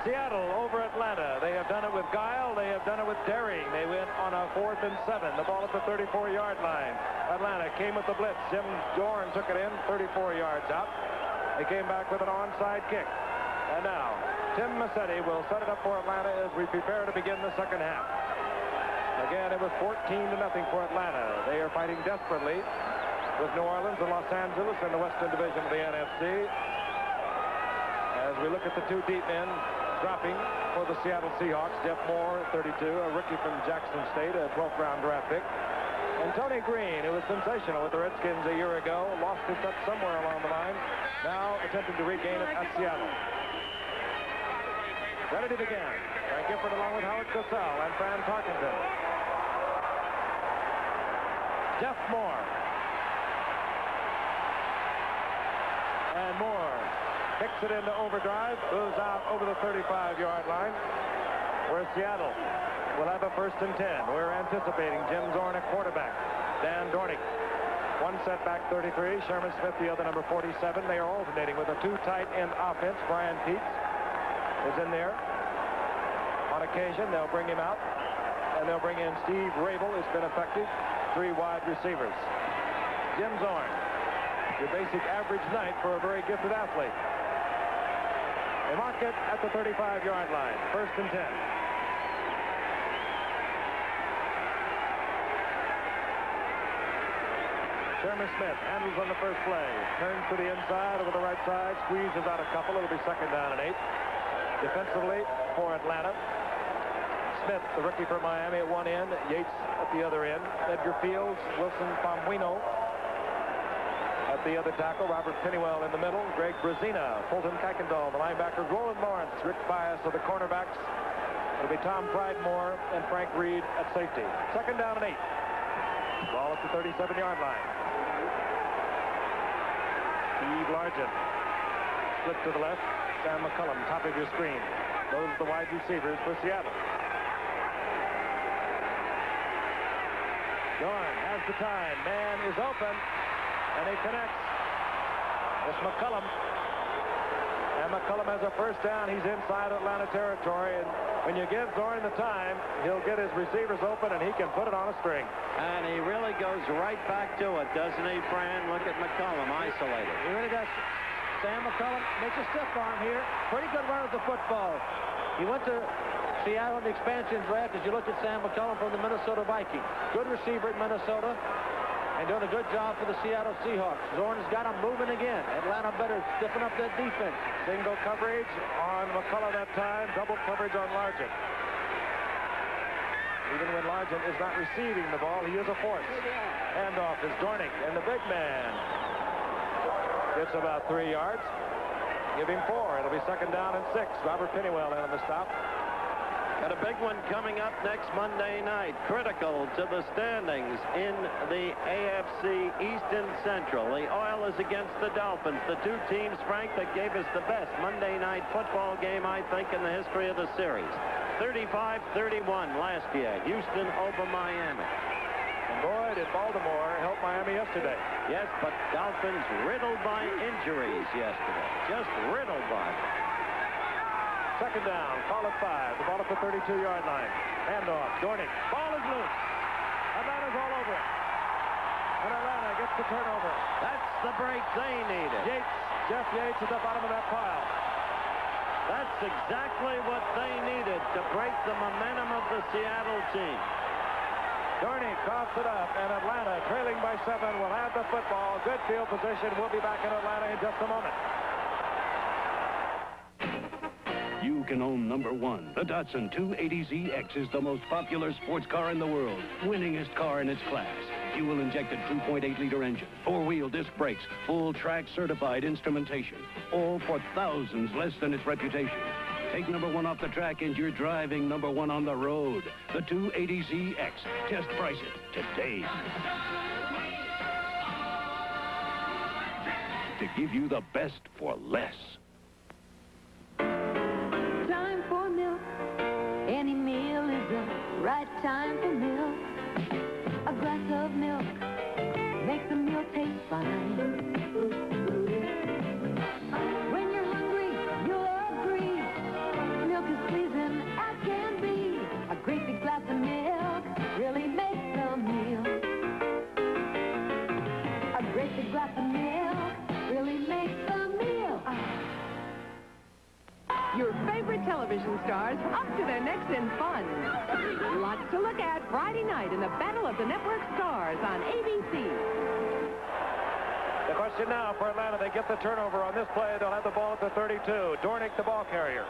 Seattle over Atlanta. They have done it with guile. They have done it with daring. They went on a 4th and 7. The ball at the 34-yard line. Atlanta came with the blitz. Jim Dorn took it in 34 yards out. They came back with an onside kick. And now Tim Massetti will set it up for Atlanta as we prepare to begin the second half. Again, it was 14-0 for Atlanta. They are fighting desperately with New Orleans and Los Angeles in the Western Division of the NFC. As we look at the two deep men dropping for the Seattle Seahawks, Jeff Moore, 32, a rookie from Jackson State, a 12th round draft pick. And Tony Green, who was sensational with the Redskins a year ago, lost his touch somewhere along the line, now attempting to regain it at Seattle. Ready to begin. Frank Gifford along with Howard Cosell and Fran Tarkenton. Jeff Moore. And Moore kicks it into overdrive, moves out over the 35-yard line, where Seattle will have a 1st and 10. We're anticipating Jim Zorn at quarterback. Dan Dornick, one setback, 33. Sherman Smith, the other, number 47. They are alternating with a 2 tight end offense. Brian Peets is in there. On occasion, they'll bring him out, and they'll bring in Steve Rabel, who's been effective. 3 wide receivers. Jim Zorn, your basic average night for a very gifted athlete. They mark it at the 35-yard line. 1st and 10. Sherman Smith handles on the first play. Turns to the inside over the right side. Squeezes out a couple. It'll be 2nd down and 8. Defensively for Atlanta. Smith, the rookie for Miami, at one end. Yates at the other end. Edgar Fields, Wilson Pamuino at the other tackle. Robert Pennywell in the middle. Greg Brazina, Fulton Kuykendall, the linebacker. Roland Lawrence, Rick Bias of the cornerbacks. It'll be Tom Pridemore and Frank Reed at safety. 2nd down and 8. Ball at the 37-yard line. Steve Largent. Flip to the left. Sam McCullum, top of your screen. Those are the wide receivers for Seattle. Dorn has the time. Man is open. And he connects. It's McCullum. And McCullum has a 1st down. He's inside Atlanta territory. And when you give Dorn the time, he'll get his receivers open, and he can put it on a string. And he really goes right back to it, doesn't he, Fran? Look at McCullum isolated. He really does. Sam McCullum makes a stiff arm here. Pretty good run with the football. He went to Seattle in the expansion draft as you look at Sam McCullum from the Minnesota Vikings. Good receiver at Minnesota and doing a good job for the Seattle Seahawks. Zorn has got him moving again. Atlanta better stiffen up that defense. Single coverage on McCullum that time. Double coverage on Largent. Even when Largent is not receiving the ball, he is a force. Handoff is Dornick, and the big man gets about 3 yards. Give him 4. It'll be 2nd down and 6. Robert Pennywell in on the stop. Got a big one coming up next Monday night. Critical to the standings in the AFC East and Central. The Oilers against the Dolphins. The two teams, Frank, that gave us the best Monday night football game, I think, in the history of the series. 35-31 last year. Houston over Miami. And boy, did Baltimore help Miami yesterday. Yes, but Dolphins riddled by injuries yesterday. Just riddled by them. 2nd down, call it 5. The ball at the 32-yard line. Handoff, Dornick. Ball is loose. Atlanta's all over it. And Atlanta gets the turnover. That's the break they needed. Jeff Yates at the bottom of that pile. That's exactly what they needed to break the momentum of the Seattle team. Dornick coughs it up, and Atlanta, trailing by 7, will have the football. Good field position. We'll be back in Atlanta in just a moment. You can own number 1. The Datsun 280ZX is the most popular sports car in the world. Winningest car in its class. Fuel-injected 2.8-liter engine, 4-wheel disc brakes, full track certified instrumentation. All for thousands less than its reputation. Take number 1 off the track and you're driving number 1 on the road. The 280ZX. Just price it today. To give you the best for less. Time for milk. Any meal is the right time for milk. A glass of milk makes the meal taste fine. When you're hungry, you'll agree. Milk Your favorite television stars up to their necks in fun. Lots to look at Friday night in the Battle of the Network Stars on ABC. The question now for Atlanta, they get the turnover on this play. They'll have the ball at the 32. Dornick, the ball carrier.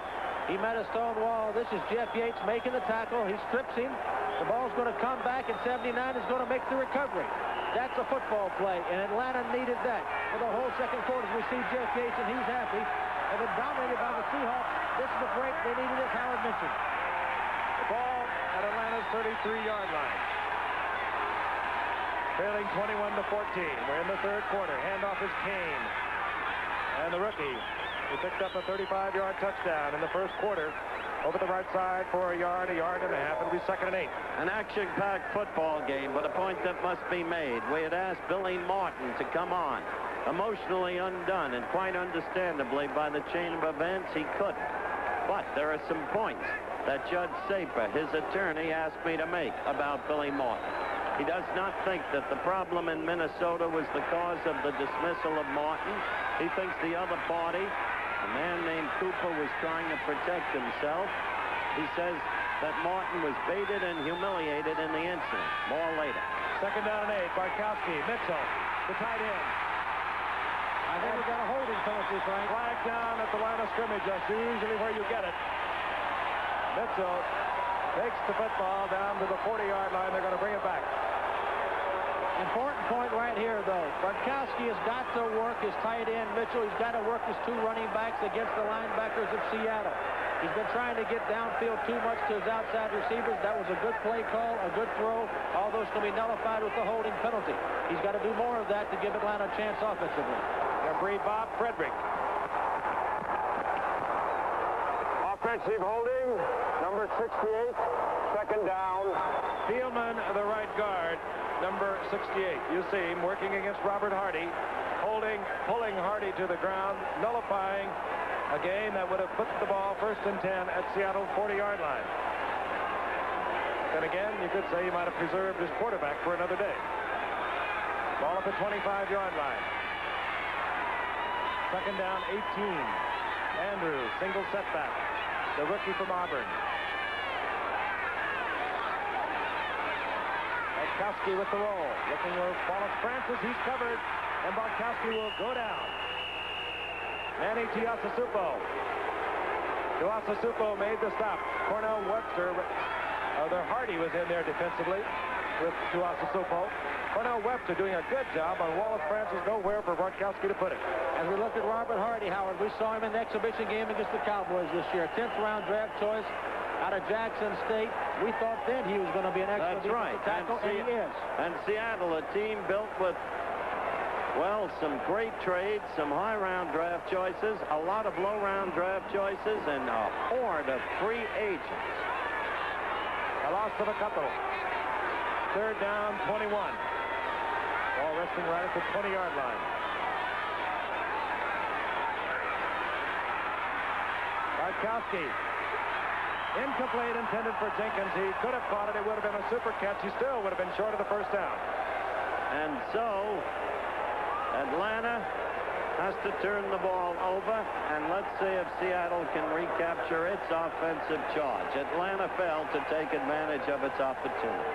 He met a stone wall. This is Jeff Yates making the tackle. He strips him. The ball's going to come back, and 79 is going to make the recovery. That's a football play, and Atlanta needed that. For the whole second quarter, we see Jeff Yates, and he's happy. They've been dominated by the Seahawks. This is the break they needed, as Howard mentioned. The ball at Atlanta's 33-yard line. Trailing 21-14. We're in the third quarter. Handoff is Kane. And the rookie, who picked up a 35-yard touchdown in the first quarter, over the right side for a yard and a half. It'll be 2nd and 8. An action-packed football game, but a point that must be made. We had asked Billy Martin to come on. Emotionally undone, and quite understandably by the chain of events, he couldn't. But there are some points that Judge Saper, his attorney, asked me to make about Billy Martin. He does not think that the problem in Minnesota was the cause of the dismissal of Martin. He thinks the other party, a man named Cooper, was trying to protect himself. He says that Martin was baited and humiliated in the incident. More later. 2nd down and 8. Barkowski, Mitchell, the tight end. I think we got a holding penalty, Frank. Flag down at the line of scrimmage. That's usually where you get it. Mitchell takes the football down to the 40-yard line. They're going to bring it back. Important point right here, though. Barkowski has got to work his tight end, Mitchell. He's got to work his 2 running backs against the linebackers of Seattle. He's been trying to get downfield too much to his outside receivers. That was a good play call, a good throw. All those can be nullified with the holding penalty. He's got to do more of that to give Atlanta a chance offensively. Referee Bob Frederick. Offensive holding, number 68, 2nd down. Thielman, the right guard, number 68. You see him working against Robert Hardy, pulling Hardy to the ground, nullifying a gain that would have put the ball 1st and 10 at Seattle's 40-yard line. Then again, you could say he might have preserved his quarterback for another day. Ball at the 25-yard line. 2nd down, 18. Andrews, single setback. The rookie from Auburn. Barkowski with the roll. Looking for Wallace Francis. He's covered. And Barkowski will go down. Manny Tuiasosopo. Tuiasosopo made the stop. Cornell Webster. Hardy was in there defensively with Tuiasosopo. Cornell Webster doing a good job on Wallace Francis. Nowhere for Barkowski to put it. As we look at Robert Hardy, Howard, we saw him in the exhibition game against the Cowboys this year. 10th round draft choice out of Jackson State. We thought then he was going to be an excellent tackle, and he is. And Seattle, a team built with, well, some great trades, some high-round draft choices, a lot of low-round draft choices, and a horde of free agents. A loss of a couple. 3rd down, 21. Ball resting right at the 20-yard line. Barkowski. Incomplete, intended for Jenkins. He could have caught it. It would have been a super catch. He still would have been short of the 1st down. And so, Atlanta has to turn the ball over, and let's see if Seattle can recapture its offensive charge. Atlanta failed to take advantage of its opportunity.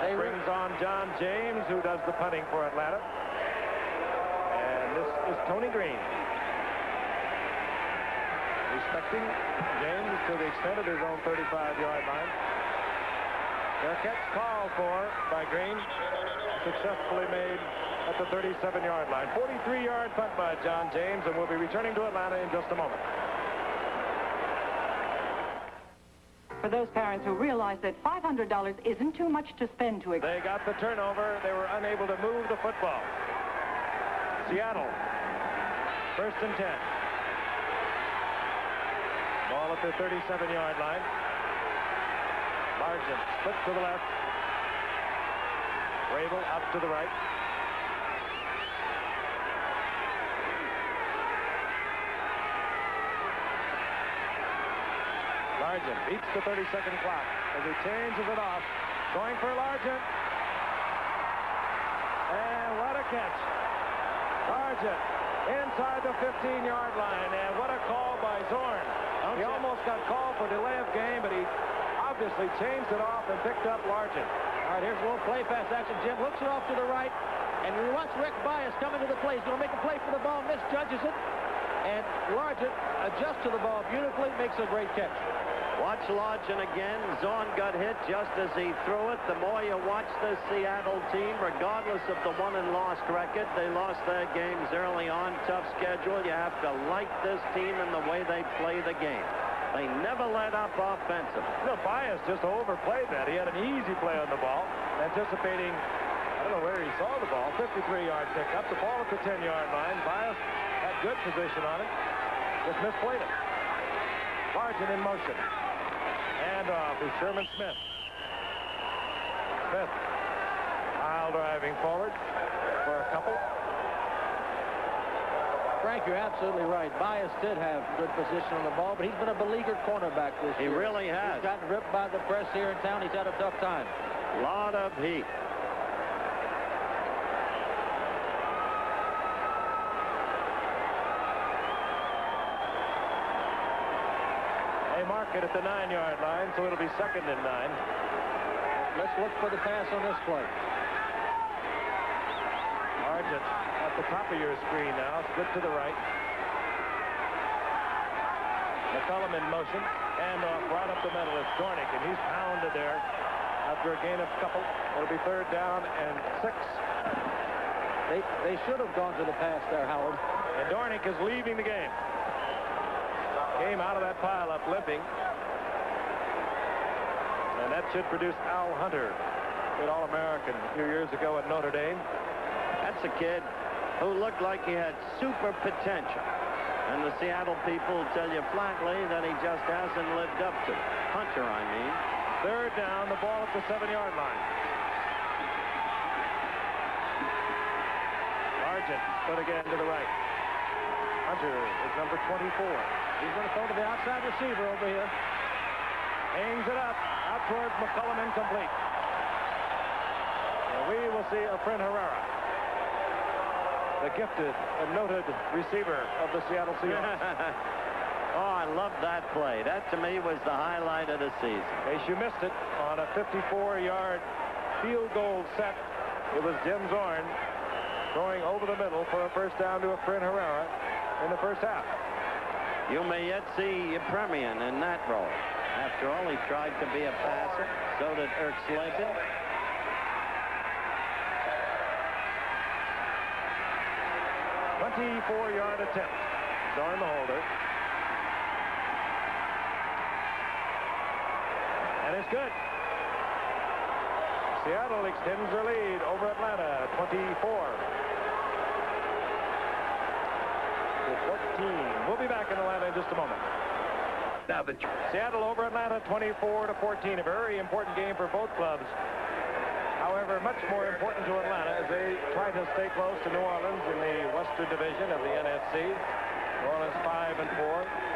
They brings on John James, who does the punting for Atlanta. And this is Tony Green. Respecting James to the extent of his own 35-yard line. Their catch called for by Green, successfully made at the 37-yard line. 43-yard punt by John James, and we'll be returning to Atlanta in just a moment. For those parents who realize that $500 isn't too much to spend to... They got the turnover. They were unable to move the football. Seattle, 1st and 10. Ball at the 37-yard line. Largent splits to the left. Rabel up to the right. Largent beats the 30-second clock as he changes it off. Going for Largent. And what a catch. Largent inside the 15-yard line. And what a call by Zorn. got called for delay of game, but he obviously changed it off and picked up Largent. All right, here's a little play pass action. Jim hooks it off to the right. And you watch Rick Bias come into the play. He's going to make a play for the ball, misjudges it. And Largent adjusts to the ball beautifully, makes a great catch. Watch Largent again. Zorn got hit just as he threw it. The more you watch the Seattle team, regardless of the won and lost record, they lost their games early on. Tough schedule. You have to like this team and the way they play the game. They never let up offensively. No, Bias just overplayed that. He had an easy play on the ball, anticipating, I don't know where he saw the ball, 53-yard pickup. The ball at the 10-yard line. Bias had good position on it. Just misplayed it. Largent in motion. And off is Sherman Smith. Smith. Pile driving forward for a couple. Frank, you're absolutely right. Bias did have good position on the ball, but he's been a beleaguered cornerback this year. He really has. He's gotten ripped by the press here in town. He's had a tough time. Lot of heat. They mark it at the 9-yard line, so it'll be 2nd and 9. Let's look for the pass on this play. Largent at the top of your screen now. Split to the right. McCullum in motion. Handoff right up the middle. It's Dornick, and he's pounded there after a gain of a couple. It'll be 3rd down and 6. They should have gone to the pass there, Howard. And Dornick is leaving the game. Came out of that pile-up limping. And that should produce Al Hunter, an All-American a few years ago at Notre Dame. That's a kid who looked like he had super potential. And the Seattle people tell you flatly that he just hasn't lived up to it. Hunter, I mean. 3rd down, the ball at the 7-yard line. Largent split again to the right. Hunter is number 24. He's going to throw to the outside receiver over here. Hangs it up. Out towards McCullum, incomplete. And we will see a Quarter Herrera, the gifted and noted receiver of the Seattle Seahawks. Oh, I love that play. That, to me, was the highlight of the season. In case you missed it, on a 54-yard field goal set, it was Jim Zorn throwing over the middle for a 1st down to a Quarter Herrera in the 1st half. You may yet see Premian in that role. After all, he tried to be a passer. So did Erk Slayton. A 24-yard attempt. Zorn the holder. And it's good. Seattle extends their lead over Atlanta, 24 to 14. We'll be back in Atlanta in just a moment. Now Seattle over Atlanta, 24 to 14. A very important game for both clubs. However, much more important to Atlanta as they try to stay close to New Orleans in the Western Division of the NFC. New Orleans 5-4,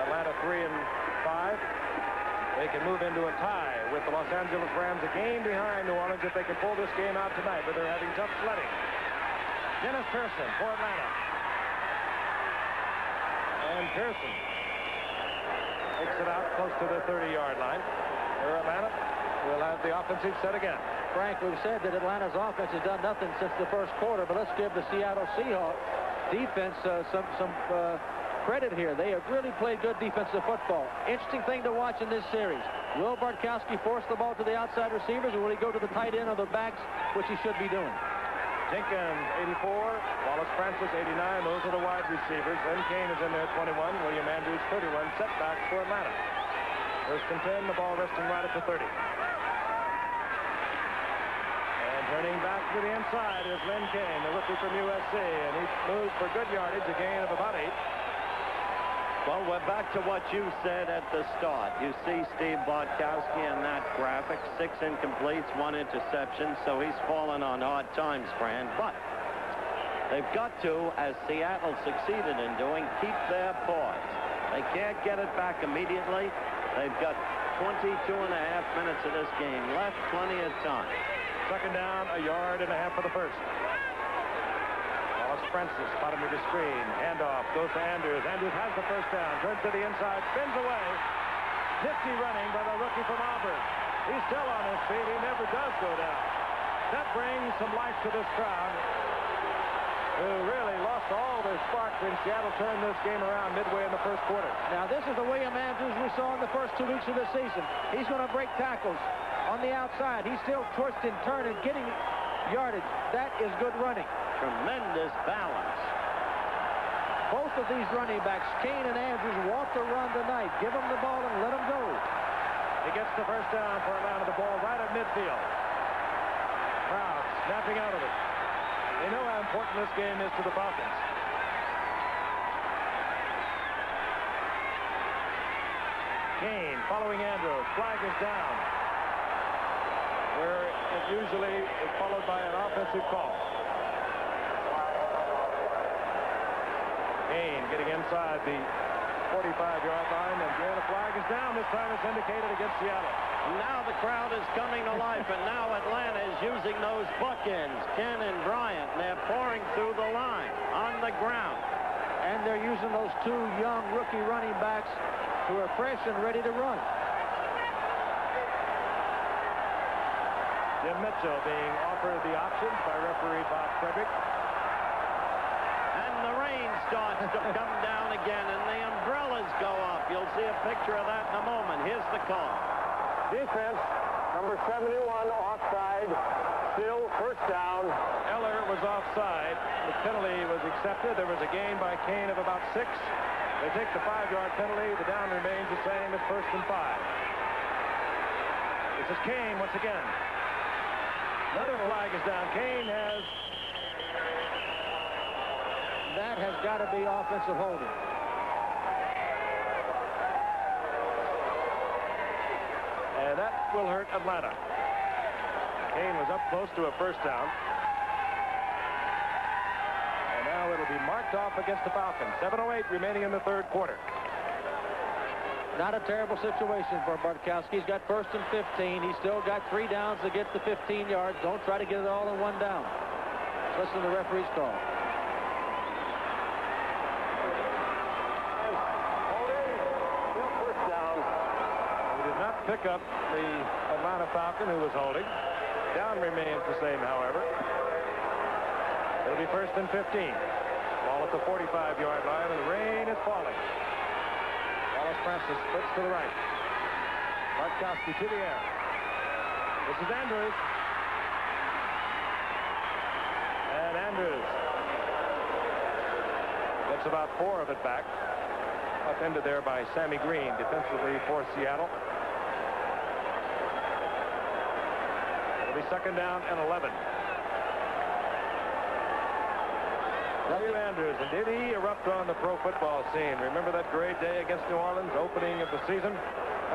Atlanta 3-5. They can move into a tie with the Los Angeles Rams, a game behind New Orleans if they can pull this game out tonight, but they're having tough sledding. Dennis Pearson for Atlanta. And Pearson takes it out close to the 30-yard line. For Atlanta, we'll have the offensive set again. Frank, we've said that Atlanta's offense has done nothing since the 1st quarter, but let's give the Seattle Seahawks defense some credit here. They have really played good defensive football. Interesting thing to watch in this series. Will Bartkowski force the ball to the outside receivers, or will he go to the tight end or the backs, which he should be doing? Jenkins, 84. Wallace Francis, 89. Those are the wide receivers. Then Kane is in there, 21. William Andrews, 31. Setbacks for Atlanta. 1st and 10. The ball resting right at the 30. And turning back to the inside is Lynn Kane, the rookie from USC. And he moves for good yardage, a gain of about 8. Well, we're back to what you said at the start. You see Steve Bartkowski in that graphic. 6 incompletes, 1 interception, so he's fallen on hard times, Fran. But they've got to, as Seattle succeeded in doing, keep their poise. They can't get it back immediately. They've got 22 and a half minutes of this game left, plenty of time. 2nd down, a yard and a half for the 1st. Francis, bottom of the screen. Handoff goes to Andrews. Andrews has the 1st down. Turns to the inside. Spins away. Nifty running by the rookie from Auburn. He's still on his feet. He never does go down. That brings some life to this crowd, who really lost all their spark when Seattle turned this game around midway in the first quarter. Now, this is the William Andrews we saw in the first 2 weeks of the season. He's going to break tackles on the outside. He's still twisting, turning, getting yardage. That is good running. Tremendous balance. Both of these running backs, Kane and Andrews, want to run tonight. Give them the ball and let them go. He gets the first down for Atlanta. The ball right at midfield. Crowd snapping out of it. They know how important this game is to the Falcons. Kane following Andrews. Flag is down, where it usually is followed by an offensive call. Kane getting inside the 45-yard line, and again a flag is down. This time it's indicated against Seattle. Now the crowd is coming to life, and now Atlanta is using those bookends, Ken and Bryant, and they're pouring through the line on the ground. And they're using those two young rookie running backs who are fresh and ready to run. Jim Mitchell being offered the options by referee Bob Frederick. And the rain starts to come down again, and the umbrellas go up. You'll see a picture of that in a moment. Here's the call. Defense, number 71, offside, still first down. Eller was offside. The penalty was accepted. There was a gain by Kane of about 6. They take the 5-yard penalty. The down remains the same as 1st and 5. This is Kane once again. Another flag is down. Kane has... That has got to be offensive holding. And that will hurt Atlanta. Kane was up close to a first down. And now it'll be marked off against the Falcons. 7:08 remaining in the third quarter. Not a terrible situation for Bartkowski. He's got 1st and 15. He's still got 3 downs to get the 15 yards. Don't try to get it all in 1 down. Listen to the referee's call. Pick up the Atlanta Falcon who was holding. Down remains the same, however. It'll be 1st and 15. Ball at the 45-yard line, and the rain is falling. Wallace Francis splits to the right. Bartkowski to the air. This is Andrews. And Andrews gets about 4 of it back. Upended there by Sammy Green defensively for Seattle. It'll be 2nd down and 11. W. Andrews, and did he erupt on the pro football scene? Remember that great day against New Orleans, opening of the season?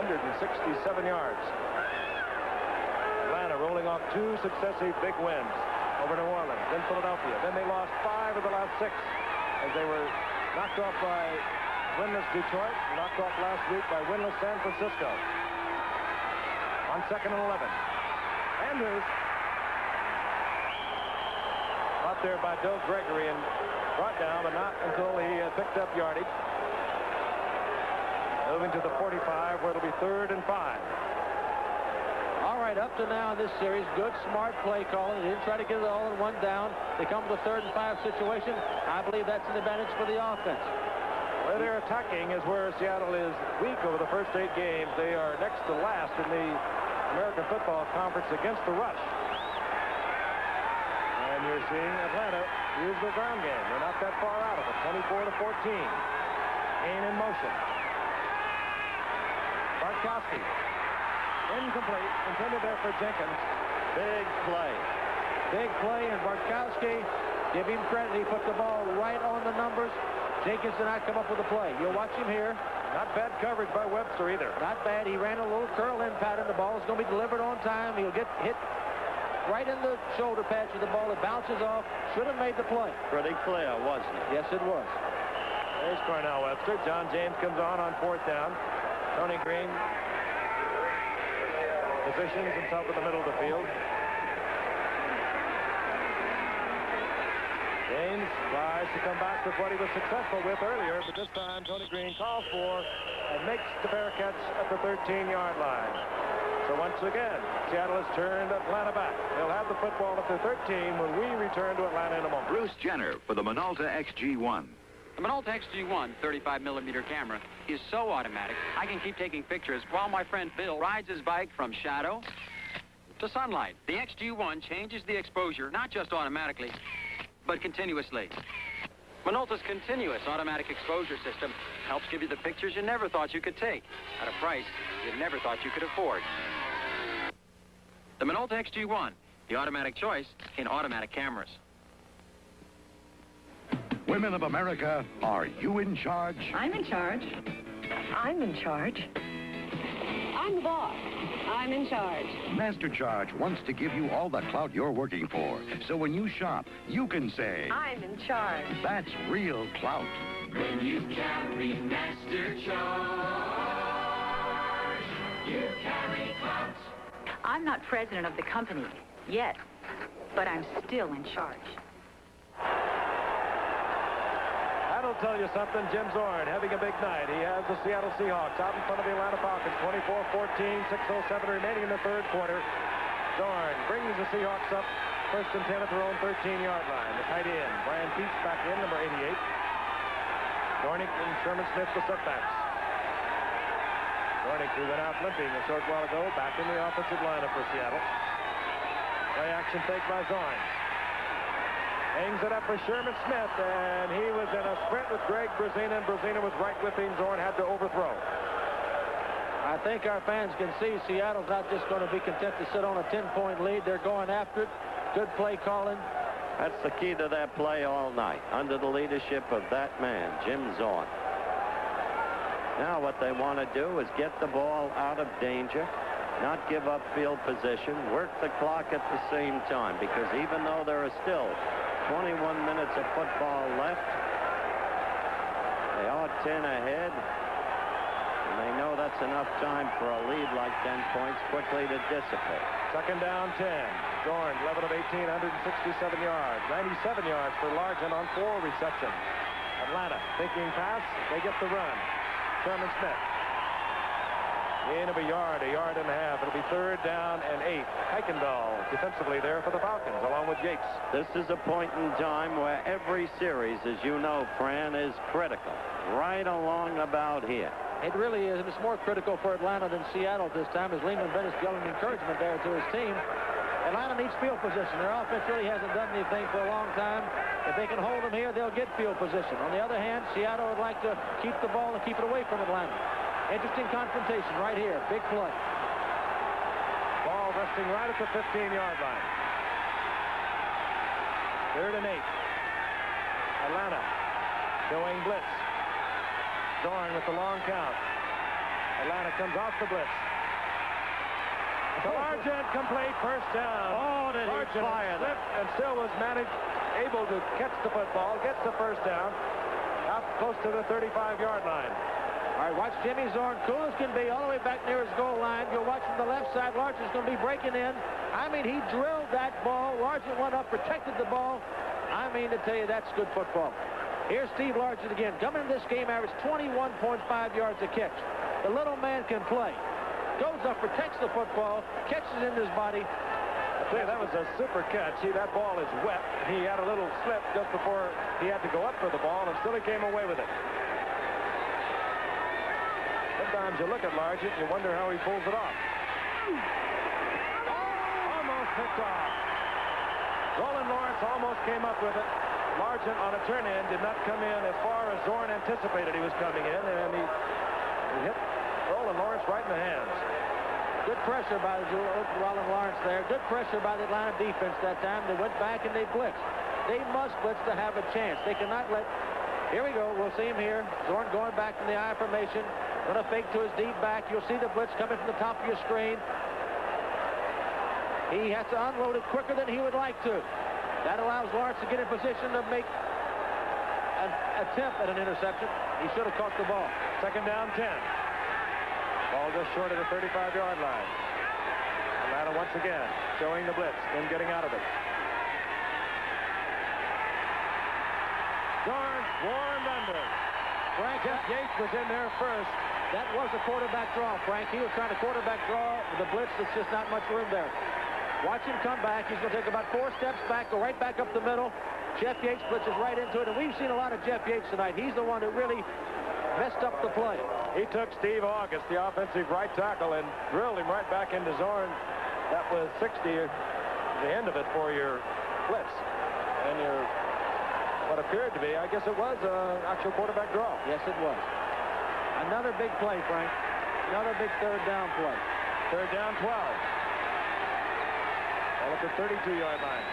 167 yards. Atlanta rolling off 2 successive big wins over New Orleans, then Philadelphia. Then they lost 5 of the last 6 as they were knocked off by winless Detroit, knocked off last week by winless San Francisco. On 2nd and 11. Andrews out there by Bill Gregory and brought down, but not until he picked up yardage. Moving to the 45, where it'll be 3rd and 5. All right, up to now in this series, good, smart play calling. They didn't try to get it all in 1 down. They come to the 3rd and 5 situation. I believe that's an advantage for the offense. Where they're attacking is where Seattle is weak over the first 8 games. They are next to last in the American Football Conference against the rush. And you're seeing Atlanta use their ground game. They're not that far out of it. 24-14. Kane in motion. Bartkowski. Incomplete. Intended there for Jenkins. Big play. Big play, and Bartkowski, give him credit. He put the ball right on the numbers. Jenkins did not come up with a play. You'll watch him here. Not bad coverage by Webster either. Not bad. He ran a little curl in pattern. The ball is going to be delivered on time. He'll get hit right in the shoulder patch of the ball. It bounces off. Should have made the play. Pretty clear, wasn't it? Yes, it was. There's Cornell Webster. John James comes on 4th down. Tony Green positions himself in the middle of the field. James tries to come back with what he was successful with earlier, but this time Tony Green calls for and makes the Bearcats at the 13-yard line. So once again, Seattle has turned Atlanta back. They'll have the football at the 13 when we return to Atlanta in a moment. Bruce Jenner for the Minolta XG1. The Minolta XG1 35mm camera is so automatic, I can keep taking pictures while my friend Bill rides his bike from shadow to sunlight. The XG1 changes the exposure not just automatically, but continuously. Minolta's continuous automatic exposure system helps give you the pictures you never thought you could take at a price you never thought you could afford. The Minolta XG1, the automatic choice in automatic cameras. Women of America, are you in charge? I'm in charge. I'm in charge. I'm the boss. I'm in charge. Master Charge wants to give you all the clout you're working for. So when you shop, you can say, I'm in charge. that's real clout. When you carry Master Charge, you carry clout. I'm not president of the company yet, but I'm still in charge. That'll tell you something. Jim Zorn having a big night. He has the Seattle Seahawks out in front of the Atlanta Falcons. 24-14, 6:07 remaining in the third quarter. Zorn brings the Seahawks up first and 10 at their own 13-yard line. The tight end, Brian Peets back in, number 88. Dornick and Sherman Smith the setbacks. Dornick, who went out limping a short while ago, back in the offensive lineup for Seattle. Play action fake by Zorn. Hangs it up for Sherman Smith, and he was in a sprint with Greg Brazina, and Brazina was right with him. Zorn had to overthrow. I think our fans can see Seattle's not just going to be content to sit on a 10-point lead. They're going after it. Good play calling. That's the key to that play all night, under the leadership of that man, Jim Zorn. Now what they want to do is get the ball out of danger, not give up field position, work the clock at the same time, because even though there are still 21 minutes of football left, they are 10 ahead, and they know that's enough time for a lead like 10 points quickly to dissipate. Second down, 10. Zorn, 11 of 18, 167 yards. 97 yards for Largent on 4 receptions. Atlanta thinking pass. They get the run. Sherman Smith. Gain of a yard and a half. It'll be third down and 8. Kuykendall defensively there for the Falcons, along with Yates. This is a point in time where every series, as you know, Fran, is critical. Right along about here. It really is. It's more critical for Atlanta than Seattle this time, as Lehman Bennett's yelling encouragement there to his team. Atlanta needs field position. Their offense really hasn't done anything for a long time. If they can hold them here, they'll get field position. On the other hand, Seattle would like to keep the ball and keep it away from Atlanta. Interesting confrontation right here. Big play. Ball resting right at the 15-yard line. Third and 8. Atlanta showing blitz. Zorn with the long count. Atlanta comes off the blitz. Largent complete, first down. Oh, did he fire that? And still was able to catch the football, gets the first down, out close to the 35-yard line. All right, watch Jimmy Zorn, cool as can be, all the way back near his goal line. You'll watch from the left side. Largent's going to be breaking in. I mean, he drilled that ball. Largent went up, protected the ball. I mean, to tell you, that's good football. Here's Steve Largent again. Coming in this game, averaged 21.5 yards a catch. The little man can play. Goes up, protects the football, catches in his body. I tell you, that was a super catch. See, that ball is wet. He had a little slip just before he had to go up for the ball, and still he came away with it. Sometimes you look at Largent, you wonder how he pulls it off. Almost picked off. Roland Lawrence almost came up with it. Largent on a turn-in did not come in as far as Zorn anticipated he was coming in, and he hit Roland Lawrence right in the hands. Good pressure by Roland Lawrence there. Good pressure by the Atlanta defense that time. They went back and they blitzed. They must blitz to have a chance. They cannot let... Here we go. We'll see him here. Zorn going back from the I formation. Going to fake to his deep back. You'll see the blitz coming from the top of your screen. He has to unload it quicker than he would like to. That allows Lawrence to get in position to make an attempt at an interception. He should have caught the ball. Second down, 10. Ball just short of the 35-yard line. Atlanta once again showing the blitz, then getting out of it. Warmed under. Frank, Jeff Yates was in there first. that was a quarterback draw, Frank. He was trying to quarterback draw with the blitz. There's just not much room there. Watch him come back. He's going to take about 4 steps back, go right back up the middle. Jeff Yates blitzes right into it, and we've seen a lot of Jeff Yates tonight. He's the one that really messed up the play. He took Steve August, the offensive right tackle, and drilled him right back into Zorn. That was 60, the end of it for your blitz. And your, what appeared to be, I guess it was an actual quarterback draw. Yes, it was. Another big play, Frank. Another big third down play. Third down, 12. Ball at the 32-yard line.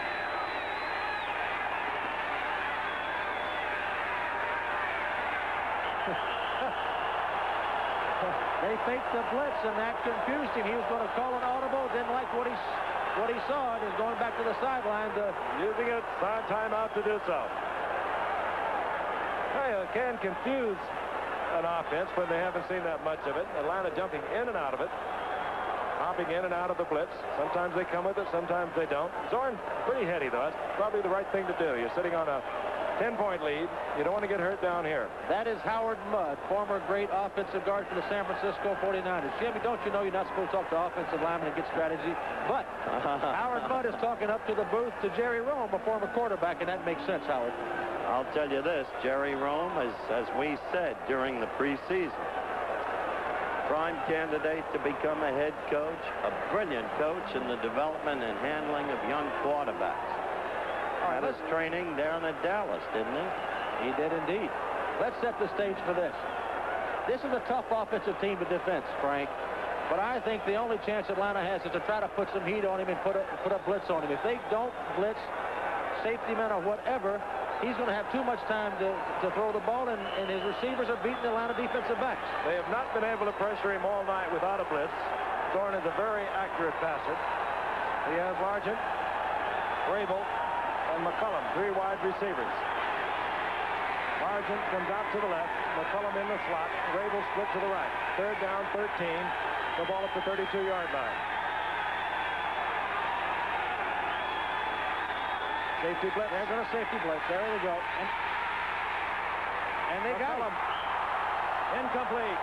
They faked the blitz, and that confused him. He was going to call an audible, didn't like what he saw, and is going back to the sideline, using it, timeout to do so. Well, it can confuse an offense when they haven't seen that much of it. Atlanta jumping in and out of it, hopping in and out of the blitz. Sometimes they come with it, sometimes they don't. Zorn, pretty heady, though. That's probably the right thing to do. You're sitting on a 10-point lead. You don't want to get hurt down here. That is Howard Mudd, former great offensive guard for the San Francisco 49ers. Jimmy, don't you know you're not supposed to talk to offensive linemen and get strategy? But Howard Mudd is talking up to the booth to Jerry Rome, a former quarterback, and that makes sense, Howard. I'll tell you this, Jerry Rome, as we said during the preseason, prime candidate to become a head coach, a brilliant coach in the development and handling of young quarterbacks. Had his training down at Dallas, didn't he? He did indeed. Let's set the stage for this. This is a tough offensive team to defense, Frank. But I think the only chance Atlanta has is to try to put some heat on him and put a blitz on him. If they don't blitz, safety men or whatever, he's going to have too much time to throw the ball, and his receivers are beating the Atlanta defensive backs. They have not been able to pressure him all night without a blitz. Zorn is a very accurate passer. He has Largent, Vrabel, and McCullum, 3 wide receivers. Largent comes out to the left, McCullum in the slot, Vrabel split to the right. Third down, 13. The ball at the 32-yard line. Safety blitz. They're going to safety blitz. There they go. And they got him. Incomplete.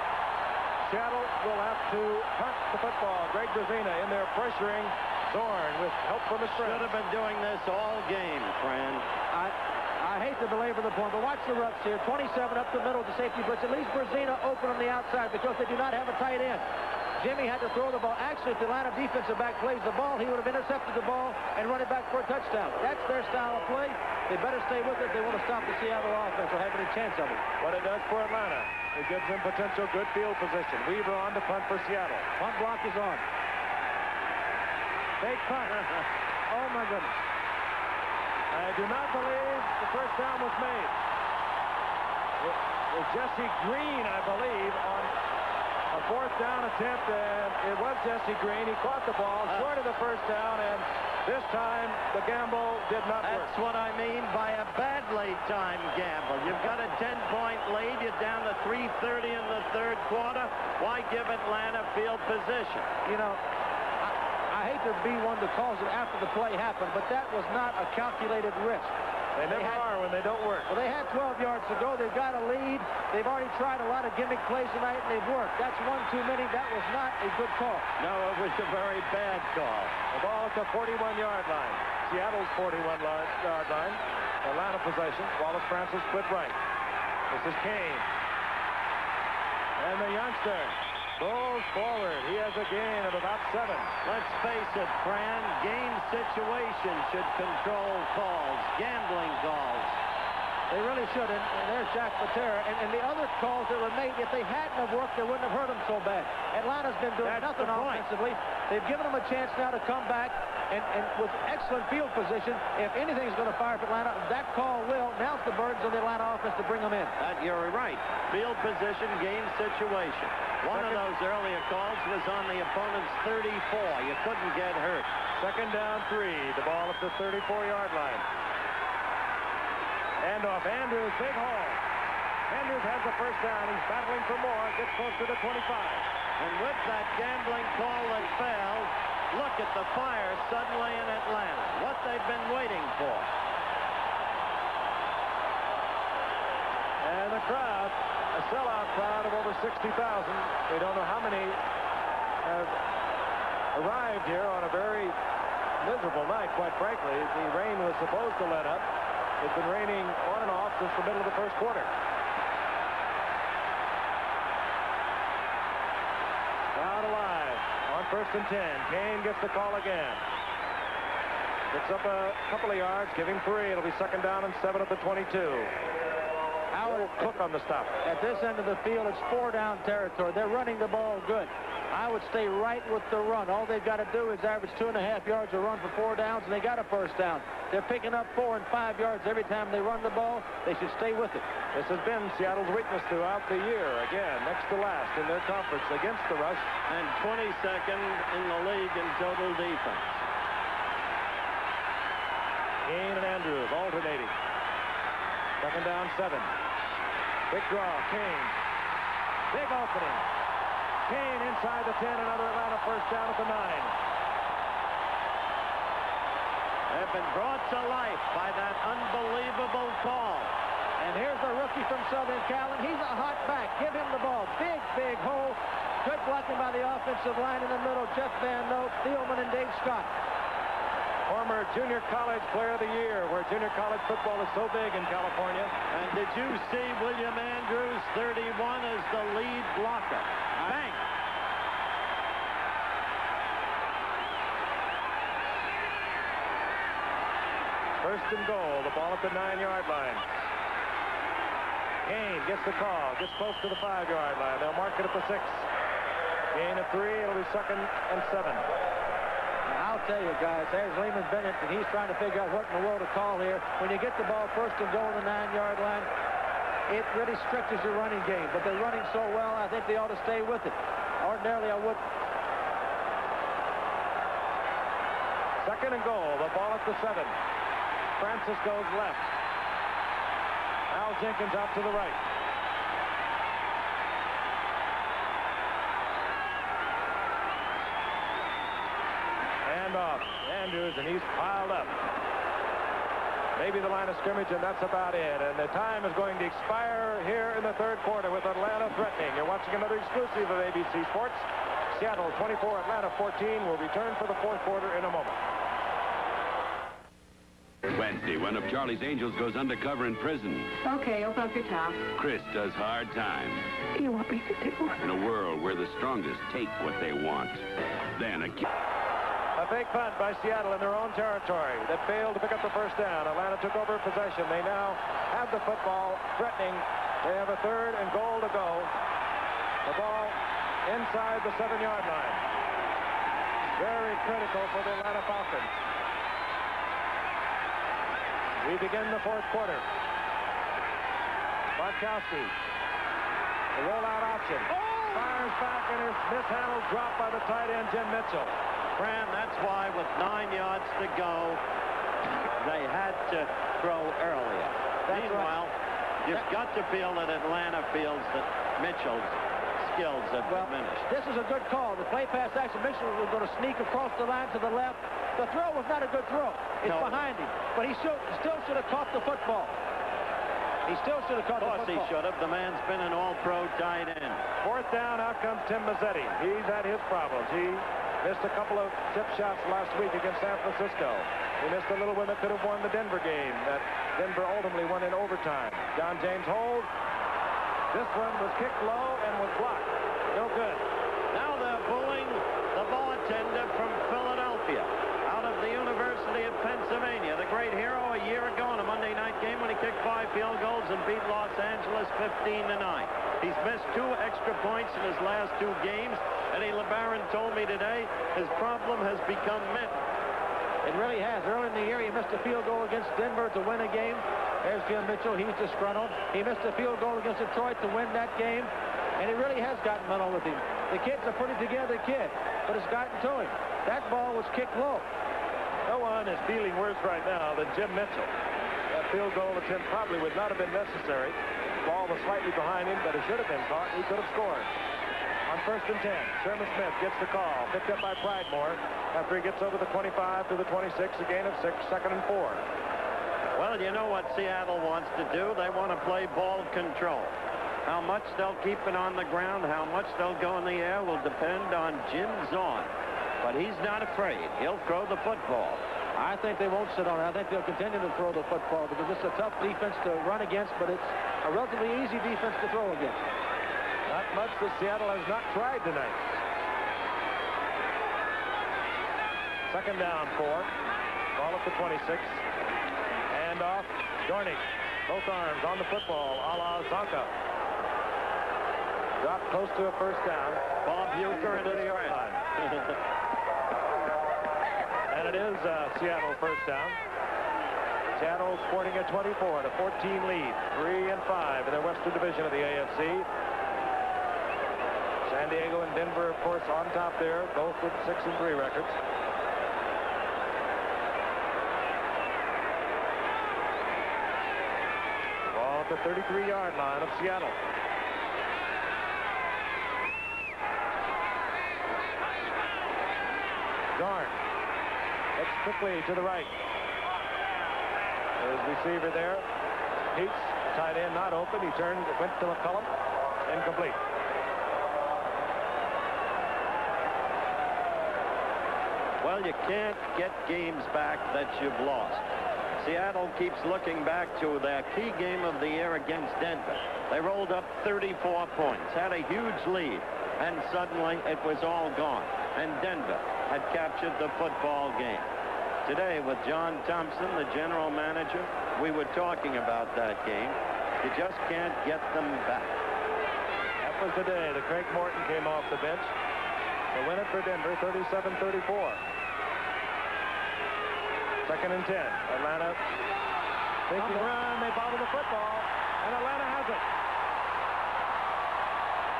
Seattle will have to punt the football. Greg Brazina in there pressuring Zorn with help from his friends. Should have been doing this all game, Fran. I hate to belabor the point, but watch the ruts here. 27 up the middle of the safety blitz. At least Brazina open on the outside because they do not have a tight end. Jimmy had to throw the ball. Actually, if the Atlanta defensive back plays the ball, he would have intercepted the ball and run it back for a touchdown. That's their style of play. They better stay with it if they want to stop the Seattle offense or have any chance of it. What it does for Atlanta, it gives them potential good field position. Weaver on to punt for Seattle. Punt block is on. Fake punt. Oh, my goodness. I do not believe the first down was made. It was Jesse Green, I believe, on a 4th down attempt, and it was Jesse Green. He caught the ball short of the first down, and this time the gamble did not work. That's what I mean by a badly timed gamble. You've got a 10-point lead. You're down to 3:30 in the third quarter. Why give Atlanta field position? You know, I hate to be one that calls it after the play happened, but that was not a calculated risk. They never are when they don't work. Well, they had 12 yards to go. They've got a lead. They've already tried a lot of gimmick plays tonight, and they've worked. That's one too many. That was not a good call. No, it was a very bad call. The ball at the 41-yard line. Seattle's 41-yard line. Atlanta possession. Wallace Francis split right. This is Kane. And the youngster goes forward. He has a gain of about 7. Let's face it, Fran, game situation should control calls, gambling calls. They really should, and there's Jack Patera. And the other calls that were made, if they hadn't have worked, they wouldn't have hurt them so bad. Atlanta's been doing nothing offensively. They've given them a chance now to come back, and with excellent field position. If anything's going to fire for Atlanta, that call will. Now it's the burdens on the Atlanta offense to bring them in. You're right. Field position, game situation. One of those earlier calls was on the opponent's 34. You couldn't get hurt. Second down, 3. The ball at the 34-yard line. Handoff. Andrews, big hole. Andrews has the first down. He's battling for more. Gets close to the 25. And with that gambling call that fell, look at the fire suddenly in Atlanta. What they've been waiting for. sellout crowd of over 60,000. They don't know how many have arrived here on a very miserable night, quite frankly. The rain was supposed to let up. It's been raining on and off since the middle of the first quarter. Crowd alive on 1st and 10. Kane gets the call again. Picks up a couple of yards, give him 3. It'll be 2nd down and 7 at the 22. Howard Cook on the stop. At this end of the field, it's 4-down territory. They're running the ball good. I would stay right with the run. All they've got to do is average 2.5 yards a run for 4 downs, and they got a 1st down. They're picking up 4 and 5 yards every time they run the ball. They should stay with it. This has been Seattle's weakness throughout the year. Again, next to last in their conference against the rush. And 22nd in the league in total defense. Kane and Andrews alternating. 2nd down, 7. Big draw, Kane. Big opening. Kane inside the 10, another Atlanta 1st down at the 9. They've been brought to life by that unbelievable call. And here's the rookie from Southern Cal, and he's a hot back. Give him the ball. Big, big hole. Good blocking by the offensive line in the middle. Jeff Van Note, Thielman, and Dave Scott. Former junior college player of the year, where junior college football is so big in California. And did you see William Andrews, 31, as the lead blocker? Bang! First and goal, the ball at the 9-yard line. Kane gets the call, gets close to the 5-yard line. They'll mark it at the 6. Gain of 3, it'll be 2nd and 7. I'll tell you, guys, there's Lehman Bennett, and he's trying to figure out what in the world to call here. When you get the ball 1st and goal on the 9-yard line, it really stretches your running game. But they're running so well, I think they ought to stay with it. Ordinarily, I would. 2nd and goal, the ball at the 7. Francis goes left. Al Jenkins out to the right. Off Andrews, and he's piled up. Maybe the line of scrimmage, and that's about it. And the time is going to expire here in the 3rd quarter with Atlanta threatening. You're watching another exclusive of ABC Sports. Seattle 24, Atlanta 14. Will return for the 4th quarter in a moment. Wednesday, one of Charlie's Angels goes undercover in prison. Okay, open up your top. Chris does hard time. What do you want me to do? In a world where the strongest take what they want. Then a fake punt by Seattle in their own territory that failed to pick up the 1st down. Atlanta took over possession. They now have the football, threatening. They have a 3rd and goal to go. The ball inside the 7-yard line. Very critical for the Atlanta Falcons. We begin the 4th quarter. Bartkowski. The rollout option. Fires back and is mishandled, dropped by the tight end, Jim Mitchell. Fran, that's why with 9 yards to go, they had to throw earlier. Meanwhile, you've got to feel that Atlanta feels that Mitchell's skills have diminished. This is a good call. The play pass action. Mitchell was going to sneak across the line to the left. The throw was not a good throw. It's behind him. But he still should have caught the football. He still should have caught the football. Of course he should have. The man's been an all-pro tight end. 4th down, out comes Tim Mazzetti. He's had his problems. He missed a couple of tip shots last week against San Francisco. He missed a little one that could have won the Denver game that Denver ultimately won in overtime. John James hold. This one was kicked low and was blocked. No good. Now they're booing the bartender from Philadelphia out of the University of Pennsylvania. The great hero a year ago in a Monday night game when he kicked 5 field goals and beat Los Angeles 15-9. He's missed 2 extra points in his last 2 games. Eddie LeBaron told me today his problem has become mental. It really has. Early in the year, he missed a field goal against Denver to win a game. There's Jim Mitchell. He's disgruntled. He missed a field goal against Detroit to win that game. And it really has gotten mental with him. The kid's a pretty together kid, but it's gotten to him. That ball was kicked low. No one is feeling worse right now than Jim Mitchell. That field goal attempt probably would not have been necessary. The ball was slightly behind him, but it should have been caught. He could have scored. On 1st and 10, Sherman Smith gets the call. Picked up by Pridemore after he gets over the 25 to the 26, a gain of 6, 2nd and 4. Well, you know what Seattle wants to do? They want to play ball control. How much they'll keep it on the ground, how much they'll go in the air will depend on Jim Zorn. But he's not afraid. He'll throw the football. I think they won't sit on it. I think they'll continue to throw the football because it's a tough defense to run against, but it's a relatively easy defense to throw against. Not much that Seattle has not tried tonight. Second down, 4. Ball at the 26. And off, Dornick. Both arms on the football, a la Zonka. Dropped close to a first down. Bob Uecker in the yard line. And it is Seattle first down. Seattle sporting a 24-14 lead. 3-5 in their Western Division of the AFC. San Diego and Denver, of course, on top there, both with 6-3 records. Ball at the 33-yard line of Seattle. Garn looks quickly to the right. There's receiver there. Heats, tight end not open. He turned, went to McCullum. Incomplete. Well, you can't get games back that you've lost. Seattle keeps looking back to their key game of the year against Denver. They rolled up 34 points, had a huge lead, and suddenly it was all gone. And Denver had captured the football game. Today, with John Thompson, the general manager, we were talking about that game. You just can't get them back. That was the day that Craig Morton came off the bench to win it for Denver, 37-34. Second and 10. Atlanta thinking run. They bobble the football, and Atlanta has it.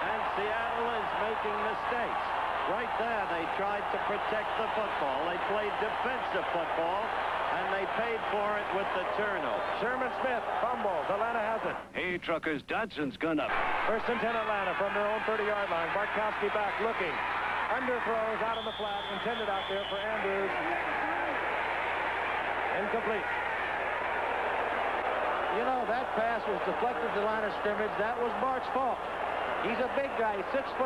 And Seattle is making mistakes. Right there, they tried to protect the football. They played defensive football, and they paid for it with the turnover. Sherman Smith fumbles. Atlanta has it. Hey, truckers, Dodson's gun up. First and 10 Atlanta from their own 30-yard line. Bartkowski back looking. Underthrows out on the flat. Intended out there for Andrews. Incomplete. You know, that pass was deflected to the line of scrimmage. That was Bart's fault. He's a big guy. He's 6'4".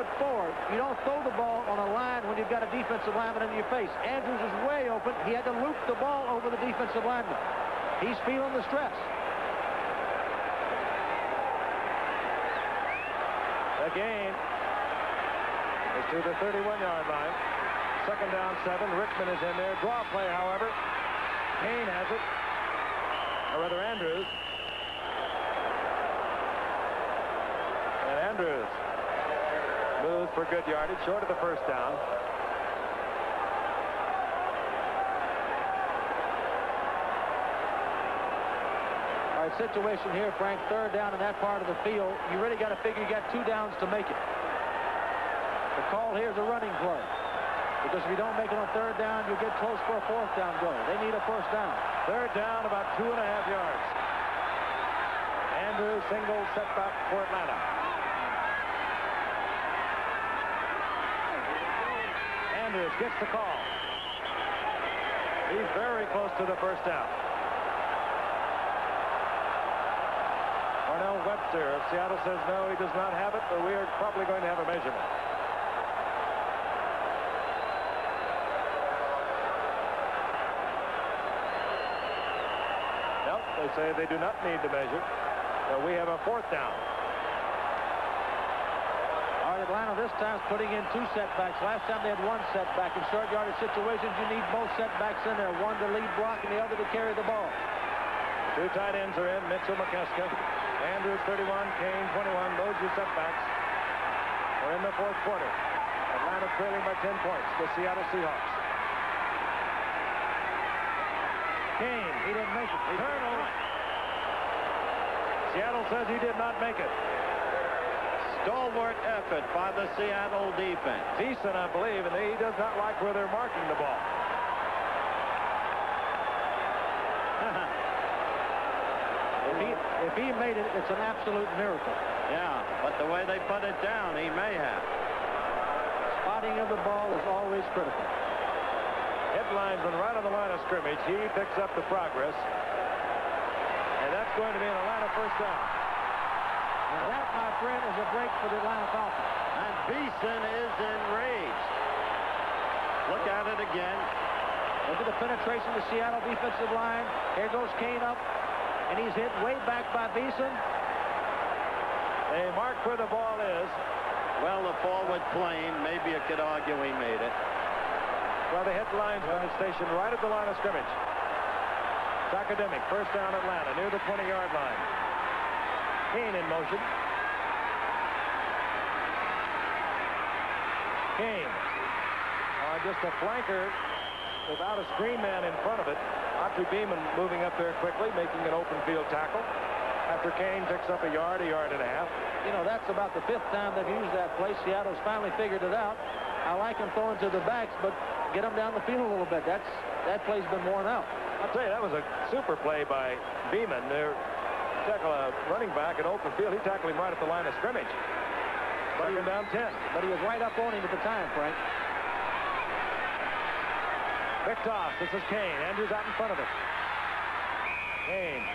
You don't throw the ball on a line when you've got a defensive lineman in your face. Andrews is way open. He had to loop the ball over the defensive lineman. He's feeling the stress. The gain is to the 31-yard line. Second down, 7. Richmond is in there. Draw play, however. Kane has it. Or rather, Andrews. And Andrews moves for good yardage, short of the first down. All right, situation here, Frank. Third down in that part of the field. You really got to figure you got 2 downs to make it. The call here is a running play. Because if you don't make it on third down, you'll get close for a fourth down goal. They need a first down. Third down, about 2.5 yards. Andrews single setback for Atlanta. Andrews gets the call. He's very close to the first down. Cornell Webster of Seattle says no, he does not have it, but we are probably going to have a measurement. They say they do not need to measure. So we have a fourth down. All right, Atlanta this time is putting in 2 setbacks. Last time they had 1 setback. In short yardage situations, you need both setbacks in there. One to lead block and the other to carry the ball. 2 tight ends are in. Mitchell McKeska. Andrews 31, Kane 21. Those are setbacks. We're in the fourth quarter. Atlanta trailing by 10 points. The Seattle Seahawks. Kane, he didn't make it. Turnover. Seattle says he did not make it. Stalwart effort by the Seattle defense. Decent, I believe, and he does not like where they're marking the ball. If he made it, it's an absolute miracle. Yeah, but the way they put it down, he may have. Spotting of the ball is always critical. Headlines and right on the line of scrimmage. He picks up the progress. And that's going to be an Atlanta first down. And that, my friend, is a break for the Atlanta Falcons. And Beeson is enraged. Look at it again. Look at the penetration of the Seattle defensive line. Here goes Kane up, and he's hit way back by Beeson. They mark where the ball is. Well, the forward plane, maybe you could argue he made it. Well, the hit linesman is stationed right at the line of scrimmage. It's academic. First down Atlanta, near the 20-yard line. Kane in motion. Kane. Just a flanker without a screen man in front of it. Autry Beeman moving up there quickly, making an open field tackle. After Kane picks up a yard and a half. You know, that's about the 5th time they've used that play. Seattle's finally figured it out. I like them throwing to the backs, but get them down the field a little bit. That play's been worn out. I'll tell you, that was a super play by Beeman. There, tackle a running back in open field. He tackled him right at the line of scrimmage. Second down 10. But he was right up on him at the time, Frank. Picked off. This is Kane. Andrews out in front of it. Kane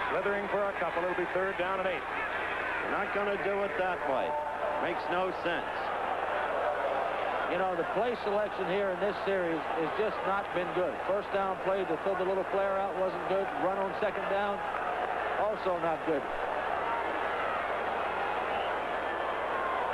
slithering for a couple. It'll be 3rd down and 8. You're not going to do it that way. Makes no sense. You know, the play selection here in this series has just not been good. First down play to throw the little flare out wasn't good. Run on 2nd down, also not good.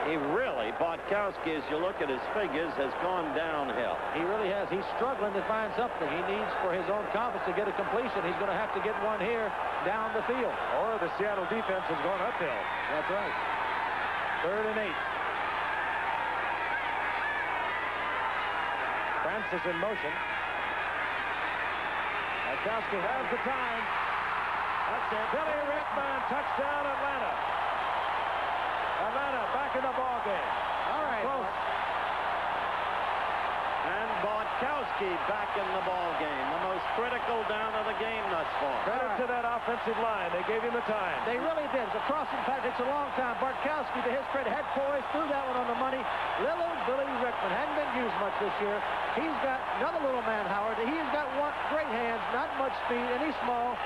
He really, Bartkowski, as you look at his figures, has gone downhill. He really has. He's struggling to find something. He needs, for his own confidence, to get a completion. He's going to have to get one here down the field. Or the Seattle defense has gone uphill. That's right. 3rd and 8. Francis in motion. Bartkowski has the time. That's it. Billy Rickman, touchdown Atlanta. Atlanta back in the ball game. All right. Close. And Bartkowski back in the ball game. The most critical down of the game thus far. Credit to that offensive line. They gave him the time. They really did. The crossing pass takes a long time. Bartkowski, to his credit, had poise, threw that one on the money. Little Billy Rickman hadn't been used much this year. He's got another little man, Howard. He's got one great hands, not much speed, and he's small.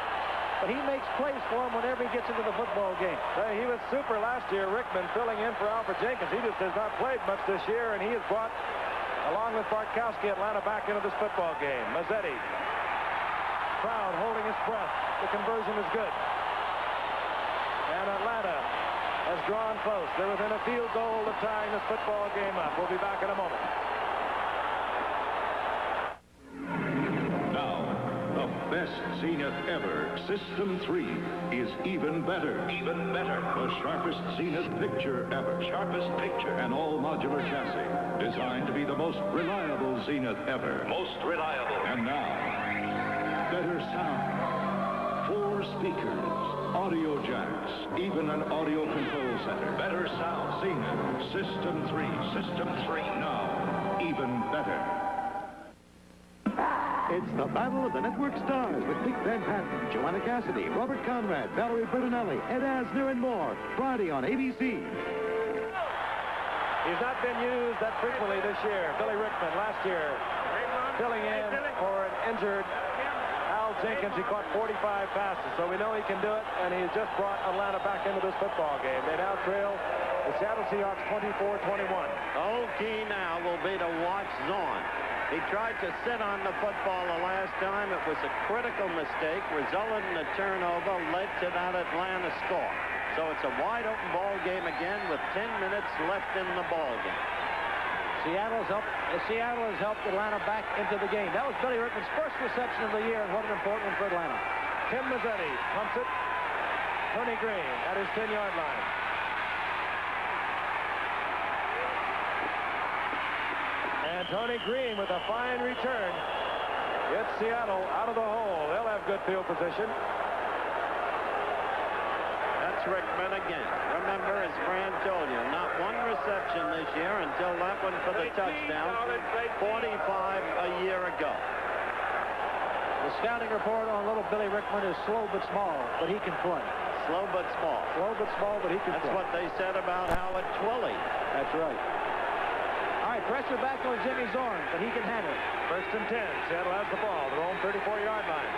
But he makes plays for him whenever he gets into the football game. He was super last year, Rickman, filling in for Alfred Jenkins. He just has not played much this year, and he has brought, along with Bartkowski, Atlanta back into this football game. Mazzetti. Crowd holding his breath. The conversion is good. And Atlanta has drawn close. They're within a field goal of tying this football game up. We'll be back in a moment. Best Zenith ever. System 3 is even better. Even better. The sharpest Zenith picture ever. Sharpest picture. An all-modular chassis designed to be the most reliable Zenith ever. Most reliable. And now, better sound. 4 speakers, audio jacks, even an audio control center. Better sound. Zenith. System 3. System 3. Now, even better. It's the Battle of the Network Stars with Dick Van Patten, Joanna Cassidy, Robert Conrad, Valerie Bertinelli, Ed Asner, and more. Friday on ABC. He's not been used that frequently this year. Billy Rickman last year filling in for an injured Al Jenkins. He caught 45 passes, so we know he can do it, and he's just brought Atlanta back into this football game. They now trail the Seattle Seahawks 24-21. The whole key now will be to watch Zorn. He tried to sit on the football the last time. It was a critical mistake, resulted in a turnover, led to that Atlanta score. So it's a wide-open ball game again with 10 minutes left in the ball game. Seattle has helped Atlanta back into the game. That was Billy Rickman's first reception of the year, and what an important one for Atlanta. Tim Mazzetti pumps it. Tony Green at his 10-yard line. And Tony Green with a fine return gets Seattle out of the hole. They'll have good field position. That's Rickman again. Remember, as Fran told you, not one reception this year until that one for the touchdown, 45 a year ago. The scouting report on little Billy Rickman is slow but small, but he can play. Slow but small. Slow but small, but he can play. That's what they said about Howard Twilley. That's right. All right, pressure back on Jimmy Zorn, but he can handle it. 1st and 10. Seattle has the ball. Their own 34-yard line.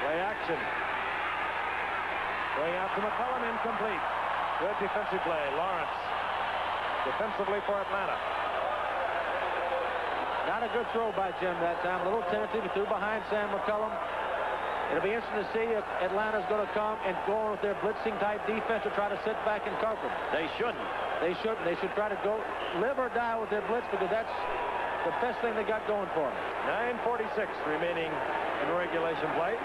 Play action. Going out to McCullum, incomplete. Good defensive play. Lawrence defensively for Atlanta. Not a good throw by Jim that time. A little tentative. He threw behind Sam McCullum. It'll be interesting to see if Atlanta's going to come and go on with their blitzing-type defense to try to sit back and cover them. They shouldn't. They shouldn't. They should try to go live or die with their blitz because that's the best thing they got going for them. 9:46 remaining in regulation play.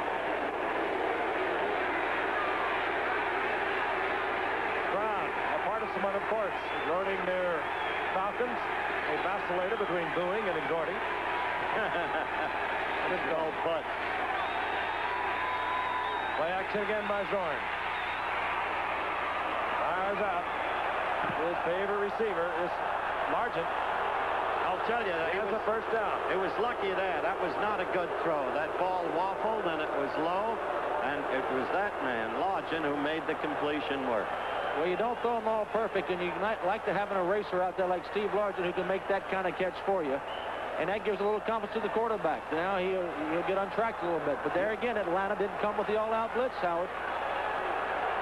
Brown, a partisan one, of course, exhorting their Falcons. They vacillated between booing and exhorting. Good goal, but. Play action again by Zorn. Fires out. His favorite receiver is Largent. I'll tell you, he has a first down. It was lucky there. That was not a good throw. That ball waffled and it was low, and it was that man, Largent, who made the completion work. Well, you don't throw them all perfect, and you might like to have an eraser out there like Steve Largent who can make that kind of catch for you. And that gives a little confidence to the quarterback. Now he'll get untracked a little bit. But there again, Atlanta didn't come with the all-out blitz, Howard.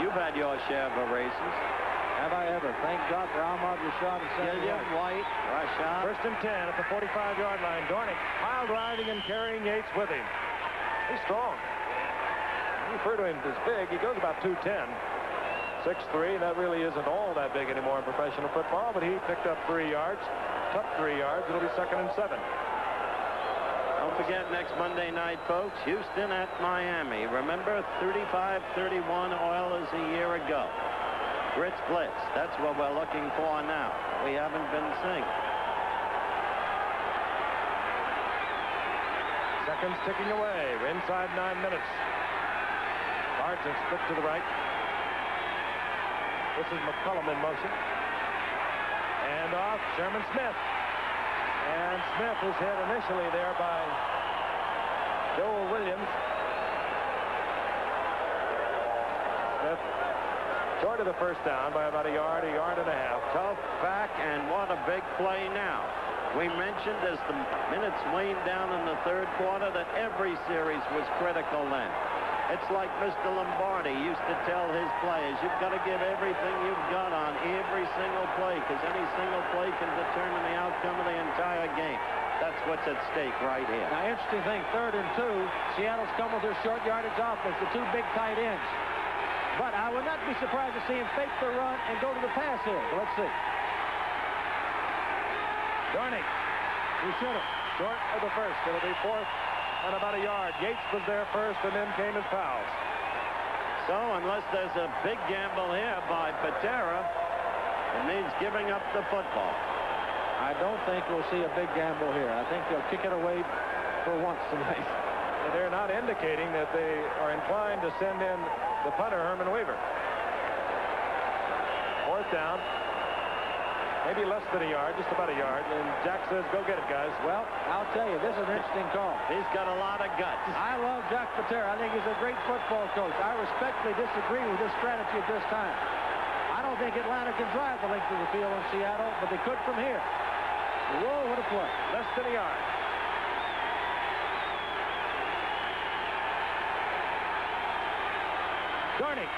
You've had your share of races. Have I ever? Thank God for Ahmad Rashad and Sammy White. Rashad. First and 10 at the 45-yard line. Dornick pile driving and carrying Yates with him. He's strong. You refer to him as big. He goes about 210. 6'3", that really isn't all that big anymore in professional football, but he picked up 3 yards. Took 3 yards. It'll be 2nd and 7. Don't forget next Monday night, folks, Houston at Miami. Remember, 35-31 Oilers a year ago. Grits blitz. That's what we're looking for now. We haven't been seeing. Seconds ticking away. We're inside 9 minutes. Largent split to the right. This is McCullum in motion. And off, Sherman Smith. And Smith was hit initially there by Joel Williams. Smith short of the first down by about a yard and a half. Tough back, and what a big play now. We mentioned as the minutes waned down in the third quarter that every series was critical then. It's like Mr. Lombardi used to tell his players, you've got to give everything you've got on every single play, because any single play can determine the outcome of the entire game. That's what's at stake right here. Now, interesting thing, 3rd and 2, Seattle's come with their short yardage offense, the 2 big tight ends. But I would not be surprised to see him fake the run and go to the pass here. But let's see. Dornick, he should have. Short of the first. It'll be 4th and about a yard. Yates was there first, and then came his fouls. So unless there's a big gamble here by Patera, it means giving up the football. I don't think we'll see a big gamble here. I think they'll kick it away for once tonight. They're not indicating that they are inclined to send in the punter, Herman Weaver. 4th down. Maybe less than a yard, just about a yard. And Jack says, go get it, guys. Well, I'll tell you, this is an interesting call. He's got a lot of guts. I love Jack Patera. I think he's a great football coach. I respectfully disagree with this strategy at this time. I don't think Atlanta can drive the length of the field in Seattle, but they could from here. Whoa, what a play. Less than a yard. Dornick.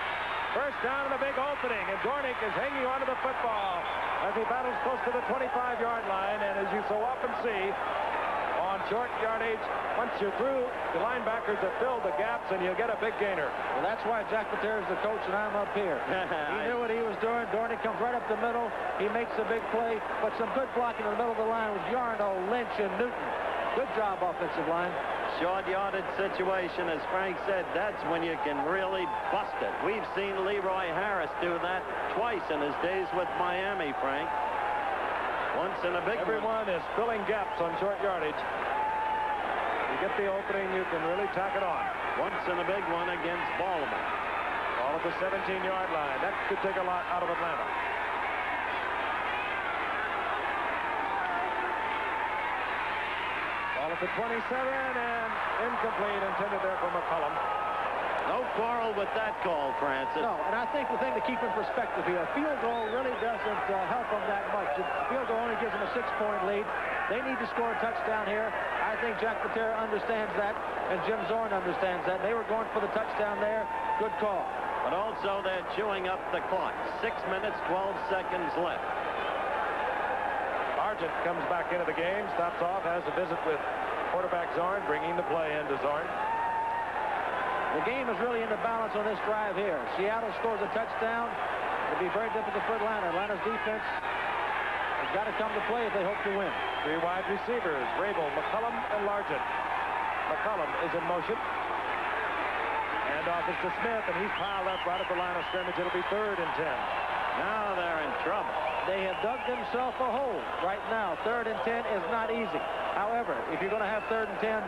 First down in a big opening, and Dornick is hanging onto the football as he battles close to the 25-yard line. And as you so often see on short yardage, once you're through, the linebackers have filled the gaps, and you get a big gainer. Well, that's why Jack Patera is the coach, and I'm up here. He knew what he was doing. Dornick comes right up the middle. He makes a big play, but some good blocking in the middle of the line with Yarno, Lynch, and Newton. Good job, offensive line. Short yardage situation, as Frank said, that's when you can really bust it. We've seen Leroy Harris do that twice in his days with Miami, Frank. Once in a big one. Everyone is filling gaps on short yardage. You get the opening, you can really tack it on. Once in a big one against Baltimore. Ball at the 17-yard line. That could take a lot out of Atlanta. Ball at the 27 and incomplete, intended there for McCullum. No quarrel with that call, Francis. No, and I think the thing to keep in perspective here, a field goal really doesn't help them that much. The field goal only gives them a 6-point lead. They need to score a touchdown here. I think Jack Patera understands that, and Jim Zorn understands that. They were going for the touchdown there. Good call. But also they're chewing up the clock. 6 minutes, 12 seconds left. Argent comes back into the game, stops off, has a visit with quarterback Zorn, bringing the play into Zorn. The game is really in the balance on this drive here. Seattle scores a touchdown. It'll be very difficult for Atlanta. Atlanta's defense has got to come to play if they hope to win. 3 wide receivers, Rabel, McCullum, and Largent. McCullum is in motion. Handoff is to Smith, and he's piled up right at the line of scrimmage. It'll be 3rd and 10. Now they're in trouble. They have dug themselves a hole right now. 3rd and 10 is not easy. However, if you're going to have 3rd and 10,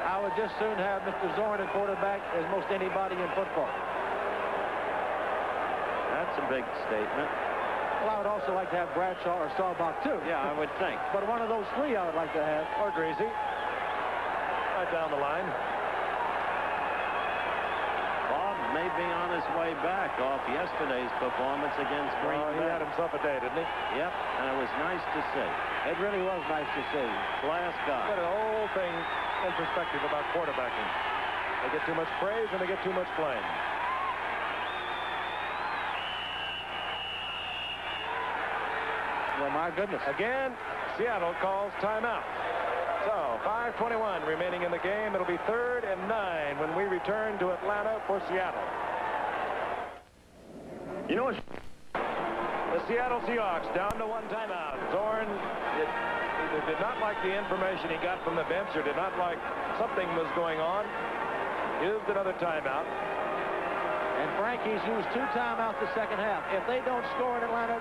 I would just soon have Mr. Zorn at quarterback as most anybody in football. That's a big statement. Well, I would also like to have Bradshaw or Staubach, too. Yeah, I would think. But one of those 3 I would like to have. Or Greasy. Right down the line. Bob may be on his way back off yesterday's performance against Green Bay. He had himself a day, didn't he? Yep, and it was nice to see. It really was nice to see. Class guy. Put the whole thing in perspective about quarterbacking. They get too much praise and they get too much blame. Well, my goodness. Again, Seattle calls timeout. So, 5:21 remaining in the game. It'll be 3rd and 9 when we return to Atlanta for Seattle. You know what? The Seattle Seahawks down to 1 timeout. Zorn either did not like the information he got from the bench or did not like something was going on. Used another timeout. And Frankie's used 2 timeouts the second half. If they don't score and Atlanta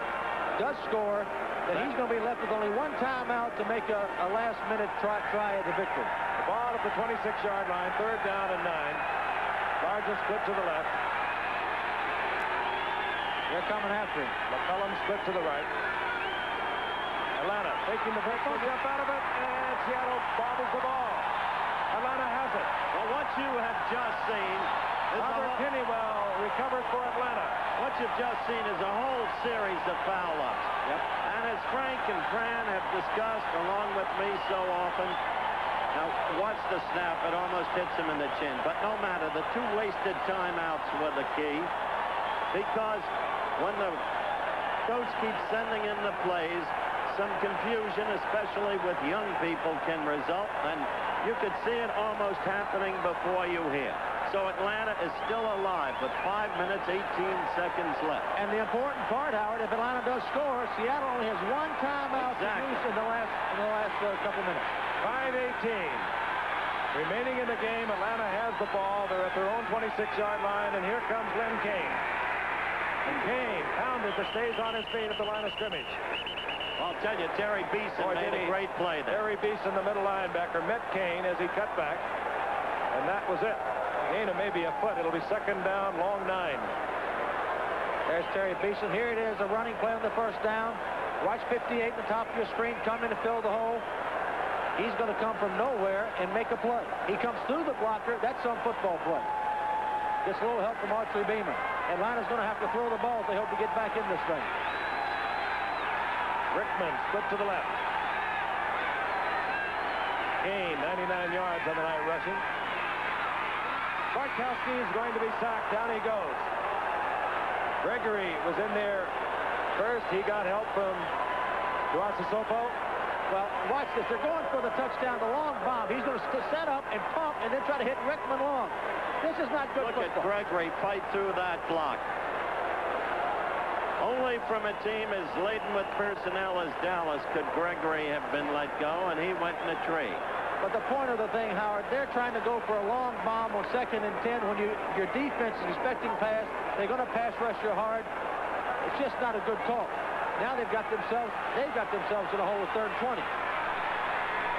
does score, then he's going to be left with only 1 timeout to make a last-minute try at the victory. The ball at the 26-yard line, 3rd down and 9. Largest split to the left. They're coming after him. McCullum split to the right. Atlanta taking the football, jump out of it, and Seattle bobbles the ball. Atlanta has it. Well, what you have just seen is Robert Pennywell recovers for Atlanta. What you've just seen is a whole series of foul-ups. Yep. And as Frank and Fran have discussed along with me so often, now watch the snap. It almost hits him in the chin. But no matter, the 2 wasted timeouts were the key. Because when the coach keeps sending in the plays, some confusion, especially with young people, can result. And you could see it almost happening before you hear. So Atlanta is still alive with 5 minutes, 18 seconds left. And the important part, Howard, if Atlanta does score, Seattle only has 1 timeout to use in the last couple minutes. 5:18 remaining in the game. Atlanta has the ball. They're at their own 26-yard line, and here comes Len Cain. And Cain pounded but stays on his feet at the line of scrimmage. I'll tell you, Terry Beeson made a great play there. Terry Beeson, the middle linebacker, met Cain as he cut back, and that was it. Gain of maybe a foot. It'll be 2nd down, long 9. There's Terry Beeson. Here it is, a running play on the 1st down. Watch 58 at the top of your screen come in to fill the hole. He's going to come from nowhere and make a play. He comes through the blocker. That's some football play. Gets a little help from Archie Beamer. Atlanta's going to have to throw the ball if they hope to get back in this thing. Rickman split to the left. Cain, 99 yards on the night rushing. Bartkowski is going to be sacked. Down he goes. Gregory was in there first. He got help from Duasasopo. Well, watch this. They're going for the touchdown, the long bomb. He's going to set up and pump and then try to hit Rickman long. This is not good football. Look at Gregory fight through that block. Only from a team as laden with personnel as Dallas could Gregory have been let go, and he went in a tree. But the point of the thing, Howard, they're trying to go for a long bomb on 2nd and 10 when your defense is expecting pass. They're going to pass rush you hard. It's just not a good call. Now they've got themselves in a hole with 3rd and 20.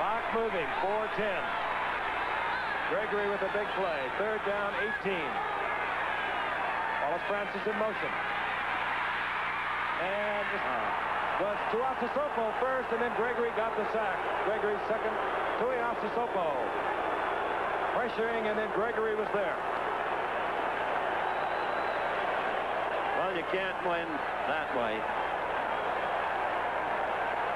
Clock moving, 4:10. Gregory with a big play. 3rd down, 18. Wallace Francis in motion. And was Tuiasosopo first, and then Gregory got the sack. Gregory second. Tuiasosopo pressuring, and then Gregory was there. Well, you can't win that way.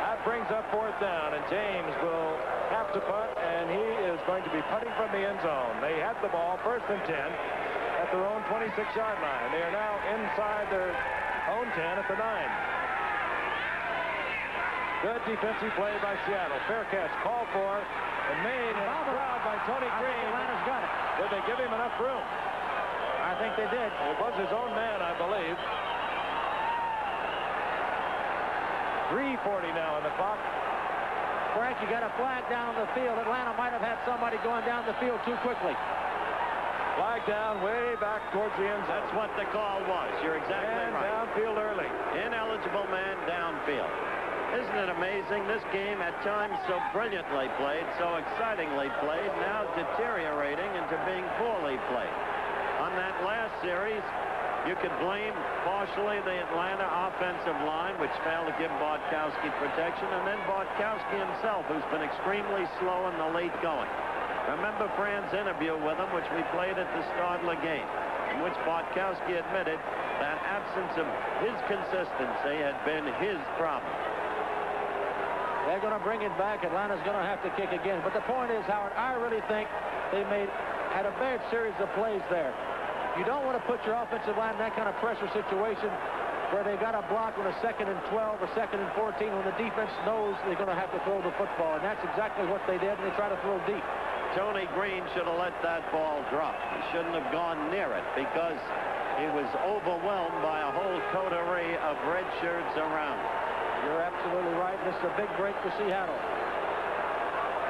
That brings up 4th down, and James will half to punt, and he is going to be punting from the end zone. They had the ball, 1st and 10, at their own 26-yard line. They are now inside their own 10 at the 9. Good defensive play by Seattle. Fair catch called for and made and grabbed by Tony Green. Atlanta's got it. Did they give him enough room? I think they did. It was his own man, I believe. 3:40 now on the clock. Frank, you got a flag down on the field. Atlanta might have had somebody going down the field too quickly. Flag down way back towards the end zone. That's what the call was. You're exactly and right. Downfield early. Ineligible man downfield. Isn't it amazing? This game at times so brilliantly played, so excitingly played, now deteriorating into being poorly played. On that last series, you could blame partially the Atlanta offensive line, which failed to give Bartkowski protection, and then Bartkowski himself, who's been extremely slow in the late going. Remember Fran's interview with him, which we played at the start of the game, in which Bartkowski admitted that absence of his consistency had been his problem. They're going to bring it back. Atlanta's going to have to kick again. But the point is, Howard, I really think they had a bad series of plays there. You don't want to put your offensive line in that kind of pressure situation where they've got a block on a 2nd and 12 or 2nd and 14 when the defense knows they're going to have to throw the football. And that's exactly what they did, and they try to throw deep. Tony Green should have let that ball drop. He shouldn't have gone near it because he was overwhelmed by a whole coterie of red shirts around. You're absolutely right. This is a big break for Seattle.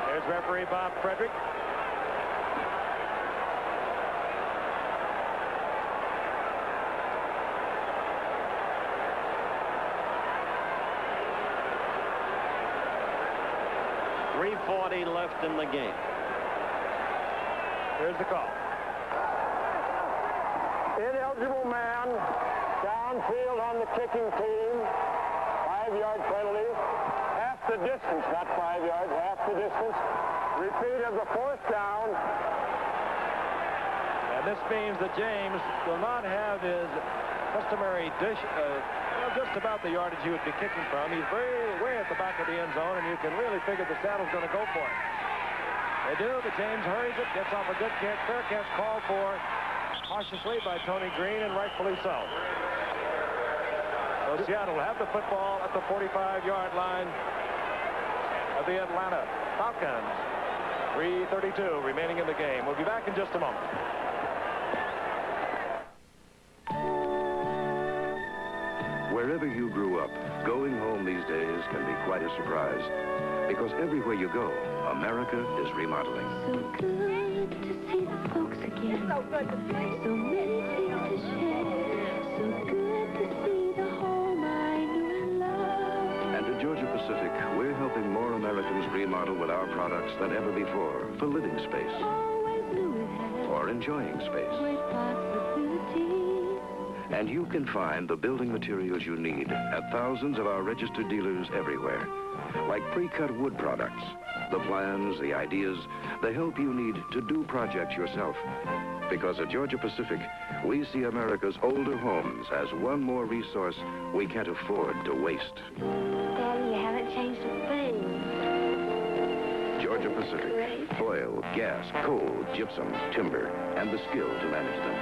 There's referee Bob Frederick. .340 left in the game. Here's the call. Ineligible man downfield on the kicking team. 5-yard penalty. Half the distance, not 5 yards, half the distance. Repeat of the 4th down. And this means that James will not have his customary dish, just about the yardage he would be kicking from. He's way at the back of the end zone, and you can really figure the Seattle's going to go for it. They do, but James hurries it, gets off a good catch. Fair catch called for cautiously by Tony Green, and rightfully so. So Seattle will have the football at the 45-yard line of the Atlanta Falcons. 3:32 remaining in the game. We'll be back in just a moment. Wherever you grew up, going home these days can be quite a surprise. Because everywhere you go, America is remodeling. So good to see the folks again. So good to see. So many things to share. So good to see the home I knew and loved. And at Georgia Pacific, we're helping more Americans remodel with our products than ever before for living space. Always knew it had or enjoying space. great possibilities. And you can find the building materials you need at thousands of our registered dealers everywhere. Like pre-cut wood products, the plans, the ideas, the help you need to do projects yourself. Because at Georgia Pacific, we see America's older homes as one more resource we can't afford to waste. Daddy, you haven't changed a thing. Georgia Pacific. Oil, gas, coal, gypsum, timber, and the skill to manage them.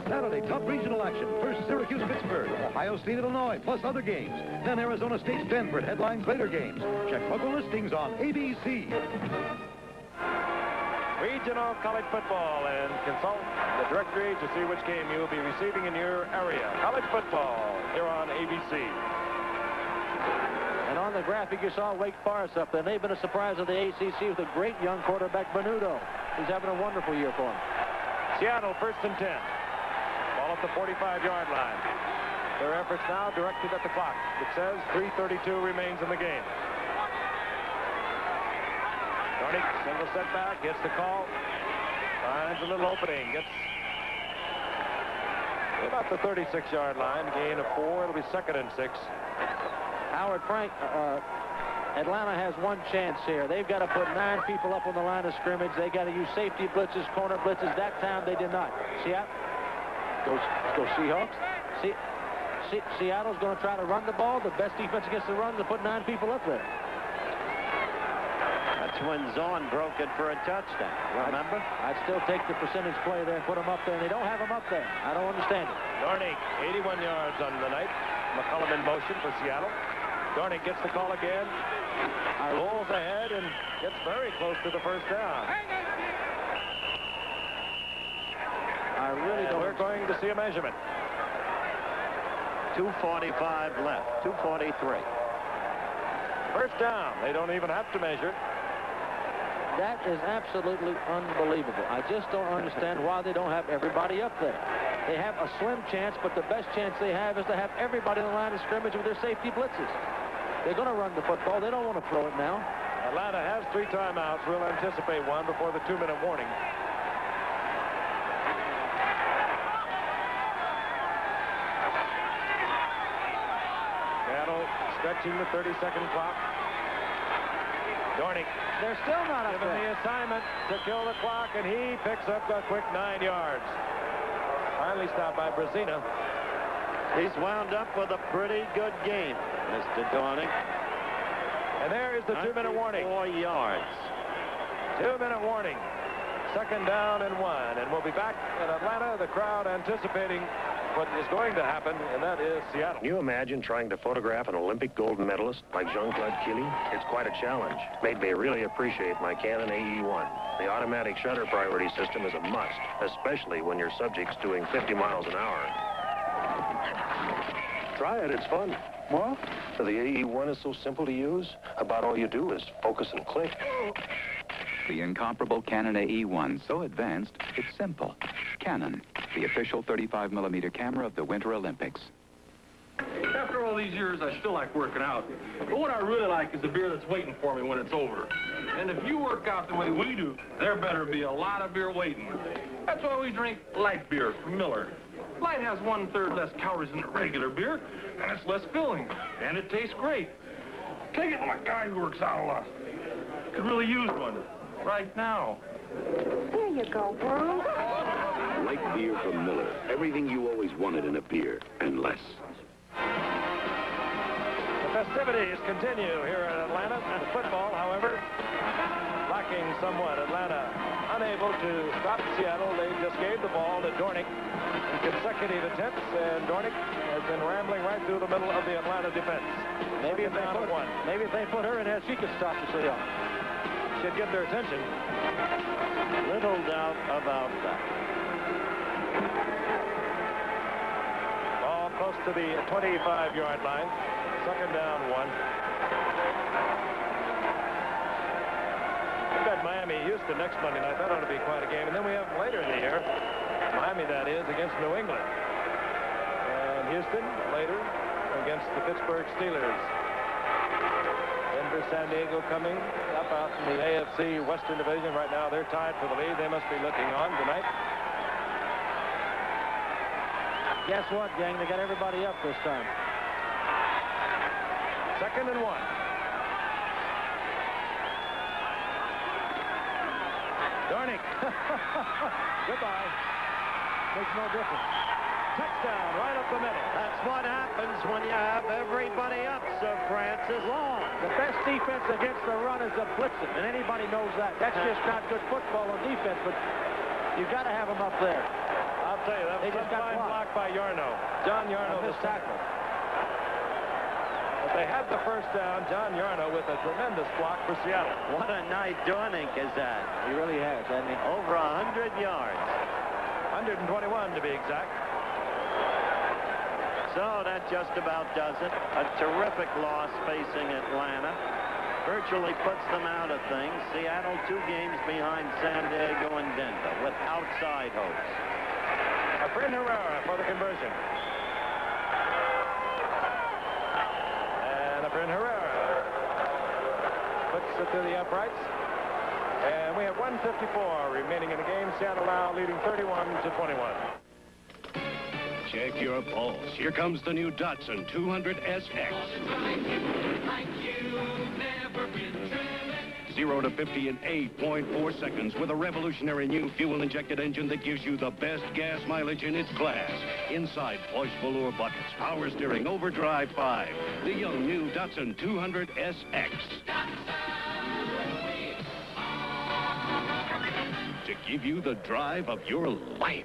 Saturday, top regional action. First, Syracuse-Pittsburgh, Ohio State-Illinois, plus other games. Then Arizona State-Stanford headlines later games. Check local listings on ABC. Regional college football, and consult the directory to see which game you will be receiving in your area. College football here on ABC. And on the graphic, you saw Wake Forest up there. They've been a surprise of the ACC with a great young quarterback, Menudo. He's having a wonderful year for him. Seattle, 1st and 10. Ball at the 45-yard line. Their efforts now directed at the clock. It says 3:32 remains in the game. Tony, single setback, gets the call. Finds a little opening. Gets about the 36-yard line. Gain of 4. It'll be 2nd and 6. Howard, Frank, Atlanta has one chance here. They've got to put 9 people up on the line of scrimmage. They got to use safety blitzes, corner blitzes. That time they did not. Go Seahawks. Seattle's going to try to run the ball. The best defense against the run is to put 9 people up there. when Zorn broke it for a touchdown. Remember? I'd still take the percentage play there and put them up there, and they don't have them up there. I don't understand it. Dornick, 81 yards on the night. McCullum in motion for Seattle. Dornick gets the call again. Rolls ahead and gets very close to the first down. I really don't. We're going to see a measurement. 2:45 left. 2:43. First down. They don't even have to measure. That is absolutely unbelievable. I just don't understand why they don't have everybody up there. They have a slim chance, but the best chance they have is to have everybody in the line of scrimmage with their safety blitzes. They're going to run the football. They don't want to throw it now. Atlanta has 3 timeouts. We'll anticipate one before the 2-minute warning. Seattle stretching the 30-second clock. Dornick. They're still not up given there. the assignment to kill the clock, and he picks up a quick 9 yards. Finally stopped by Brazina. He's wound up with a pretty good game, Mr. Dornick. And there is the 2-minute warning. 4 yards. 2-minute warning. Second down and 1. And we'll be back in Atlanta. The crowd anticipating what is going to happen, and that is Seattle. Can you imagine trying to photograph an Olympic gold medalist like Jean-Claude Killy? It's quite a challenge. Made me really appreciate my Canon AE1. The automatic shutter priority system is a must, especially when your subject's doing 50 miles an hour. Try it, it's fun. What? The AE1 is so simple to use. About all you do is focus and click. The incomparable Canon AE1, so advanced, it's simple. Canon, the official 35mm camera of the Winter Olympics. After all these years, I still like working out. But what I really like is the beer that's waiting for me when it's over. And if you work out the way we do, there better be a lot of beer waiting. That's why we drink light beer from Miller. Light has 1/3 less calories than a regular beer, and it's less filling, and it tastes great. Take it from a guy who works out a lot. Could really use one right now. Here you go, Bruce. Light beer from Miller. Everything you always wanted in a beer, and less. The festivities continue here in Atlanta. The football, however, lacking somewhat. Atlanta unable to stop Seattle. They just gave the ball to Dornick in consecutive attempts, and Dornick has been rambling right through the middle of the Atlanta defense. Maybe if they put her in there, she could stop the Seahawks. Should get their attention. Little doubt about that. Ball close to the 25-yard line. Second down, 1. We've got Miami-Houston next Monday night. That ought to be quite a game. And then we have later in the year, Miami, that is, against New England. And Houston later against the Pittsburgh Steelers. Denver, San Diego coming up out in the AFC Western Division. Right now, they're tied for the lead. They must be looking on tonight. Guess what, gang? They got everybody up this time. Second and 1. Dornick. Goodbye. Makes no difference. Touchdown right up the middle. That's what happens when you have everybody up, Sir Francis. Wrong. The best defense against the run is a blitzing, and anybody knows that. That's just not good football on defense, but you've got to have them up there. I'll tell you, that was a fine block by Yarno. John Yarno, the tackle. But they had the first down. John Yarno with a tremendous block for Seattle. What a night Dornick has had. He really has, hasn't he? Over 100 yards. 121 to be exact. So that just about does it. A terrific loss facing Atlanta. Virtually puts them out of things. Seattle 2 games behind San Diego and Denver with outside hopes. Quarter Herrera for the conversion. And Quarter Herrera puts it to the uprights. And we have 1:54 remaining in the game. Seattle now leading 31-21. Check your pulse. Here comes the new Datsun 200SX. 0 to 50 in 8.4 seconds with a revolutionary new fuel-injected engine that gives you the best gas mileage in its class. Inside plush velour buckets, power steering, overdrive 5. The young new Datsun 200SX. to give you the drive of your life.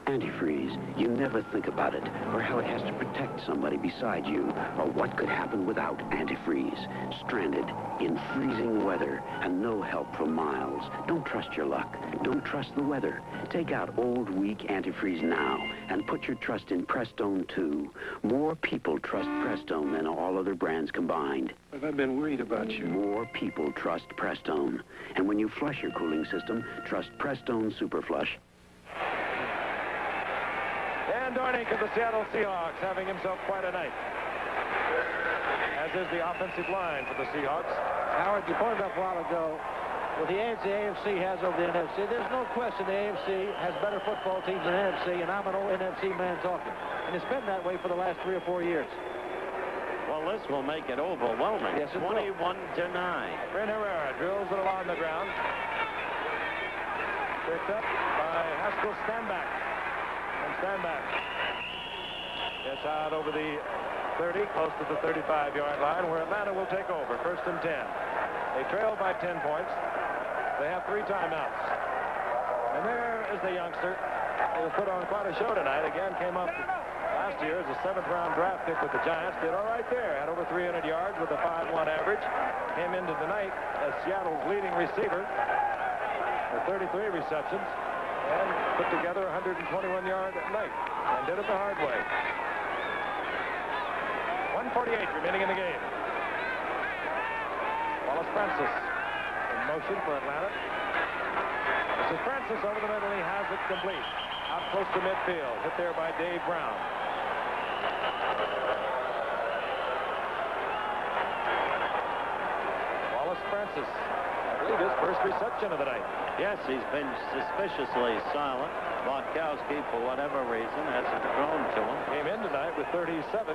Antifreeze. You never think about it, or how it has to protect somebody beside you, or what could happen without antifreeze. Stranded in freezing weather and no help for miles. Don't trust your luck. Don't trust the weather. Take out old, weak antifreeze now and put your trust in Prestone too. More people trust Prestone than all other brands combined. I've been worried about you. More people trust Prestone. And when you flush your cooling system, trust Prestone Super Flush. Dan Dornick of the Seattle Seahawks having himself quite a night. As is the offensive line for the Seahawks. Howard, you pointed out a while ago, with the AFC has over the NFC, there's no question the AFC has better football teams than the NFC, and I'm an old NFC man talking. And it's been that way for the last 3 or 4 years. Well, this will make it overwhelming. Yes, it 21-9. Quarter Herrera drills it along the ground. Picked up by Haskell Stanback. And Stanback gets out over the 30, close to the 35-yard line, where Atlanta will take over. 1st and 10. They trail by 10 points. They have 3 timeouts. And there is the youngster who put on quite a show tonight. Again, came up last year as a 7th-round draft pick with the Giants. Did all right there. Had over 300 yards with a 5.1 average. Came into the night as Seattle's leading receiver with 33 receptions and put together a 121-yard night and did it the hard way. 1:48 remaining in the game. Wallace Francis in motion for Atlanta. This is Francis over the middle. He has it complete. Out close to midfield. Hit there by Dave Brown. Wallace Francis, I believe his first reception of the night. Yes, he's been suspiciously silent. Bartkowski, for whatever reason, hasn't thrown to him. Came in tonight with 37.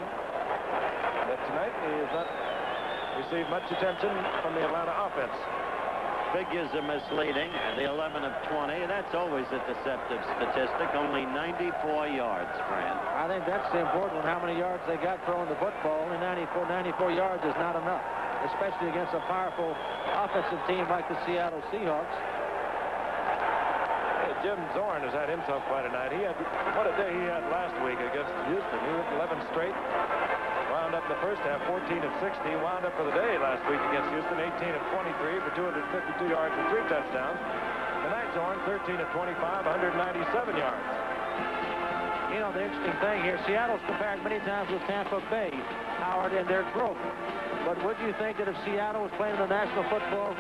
But tonight he has not received much attention from the Atlanta offense. Figures are misleading. The 11 of 20, that's always a deceptive statistic. Only 94 yards, Fran. I think that's the important one, how many yards they got throwing the football. Only 94 yards is not enough, especially against a powerful offensive team like the Seattle Seahawks. Jim Zorn has had himself quite a night. What a day he had last week against Houston. He went 11 straight. Wound up in the first half 14 of 60. Wound up for the day last week against Houston 18 of 23 for 252 yards and 3 touchdowns. Tonight, Zorn 13 of 25, 197 yards. You know, the interesting thing here, Seattle's compared many times with Tampa Bay, Howard, and their growth. But would you think that if Seattle was playing in the National Football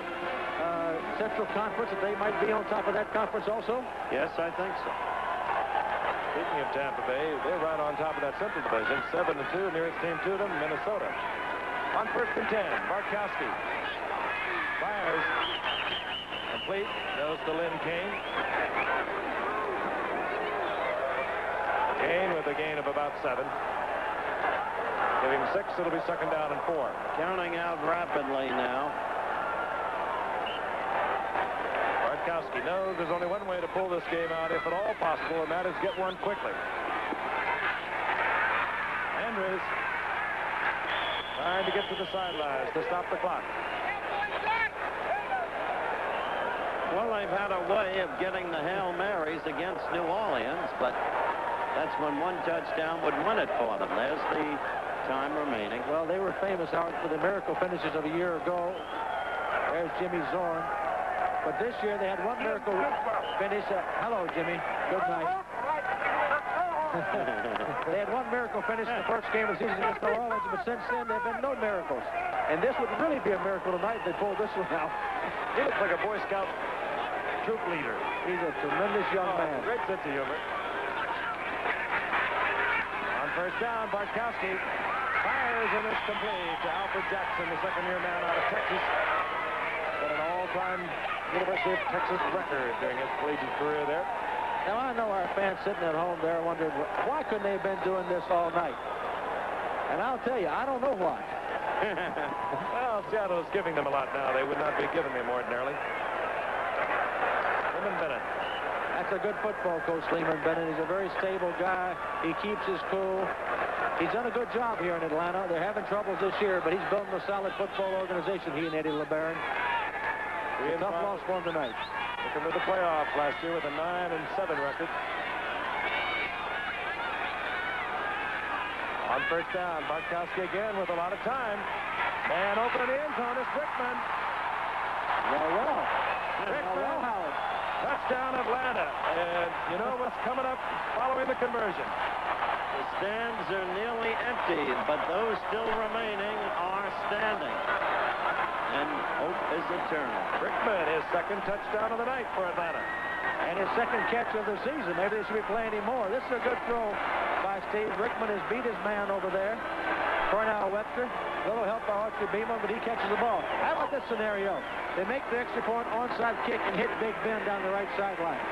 Central Conference, that they might be on top of that conference also? Yes, I think so. Speaking of Tampa Bay, they're right on top of that Central Division. 7-2, nearest team to them, Minnesota. On 1st and 10, Bartkowski fires. Complete. Goes to Lynn Kane. Kane with a gain of about 7. Give him 6, it'll be 2nd down and 4. Counting out rapidly now. Bartkowski knows there's only one way to pull this game out, if at all possible, and that is get one quickly. Andrews trying to get to the sidelines to stop the clock. Well, they've had a way of getting the Hail Marys against New Orleans, but that's when one touchdown would win it for them. There's the time remaining. Well, they were famous, Howard, for the miracle finishes of a year ago. There's Jimmy Zorn. But this year they had one miracle finish. Hello, Jimmy. Good night. They had one miracle finish in the first game of the season against New Orleans, but since then there have been no miracles. And this would really be a miracle tonight if they pulled this one out. He looks like a Boy Scout troop leader. He's a tremendous young man. Great sense of humor. On 1st down, Bartkowski fires and it's complete to Alfred Jackson, the 2nd-year man out of Texas. Got an all-time University of Texas record during his collegiate career there. Now, I know our fans sitting at home there wondering, why couldn't they have been doing this all night? And I'll tell you, I don't know why. Well, Seattle is giving them a lot now. They would not be giving them ordinarily. Lehman Bennett. That's a good football coach, Lehman Bennett. He's a very stable guy. He keeps his cool. He's done a good job here in Atlanta. They're having troubles this year, but he's building a solid football organization, he and Eddie LeBaron. A tough loss for him tonight. Took him to the playoffs last year with a 9-7 record. On first down, Bartkowski again with a lot of time. Man open in the end zone is Rickman. Rickman. Howard. Touchdown Atlanta. And you know what's coming up following the conversion? The stands are nearly empty, but those still remaining are standing. And hope is eternal. Rickman, his second touchdown of the night for Atlanta. And his second catch of the season. Maybe they should be playing him more. This is a good throw by Steve. Rickman has beat his man over there. Cornell Webster. A little help by Archie Beeman, but he catches the ball. How about this scenario? They make the extra point onside kick and hit Big Ben down the right sideline.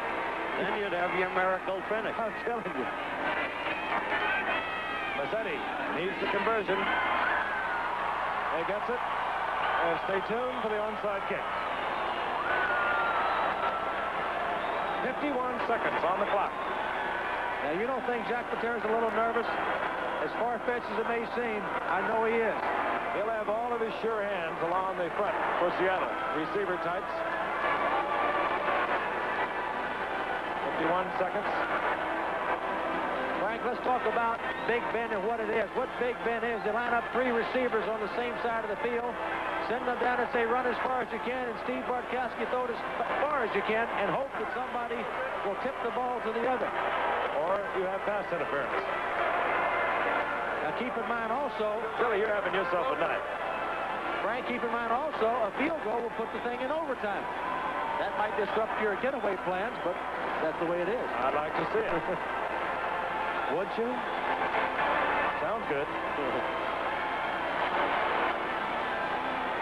Then you'd have your miracle finish. I'm telling you. Mazzetti needs the conversion. He gets it. And stay tuned for the onside kick. 51 seconds on the clock. Now, you don't think Jack Pater's a little nervous? As far-fetched as it may seem, I know he is. He'll have all of his sure hands along the front for Seattle. Receiver types. 51 seconds. Frank, let's talk about Big Ben and what it is. What Big Ben is, they line up 3 receivers on the same side of the field, send them down and say, run as far as you can, and Steve Bartkowski throw it as far as you can and hope that somebody will tip the ball to the other. Or you have pass interference. Now, keep in mind also... Billy, you're having yourself a night. Frank, keep in mind also, a field goal will put the thing in overtime. That might disrupt your getaway plans, but that's the way it is. I'd like to see it. Would you? Sounds good.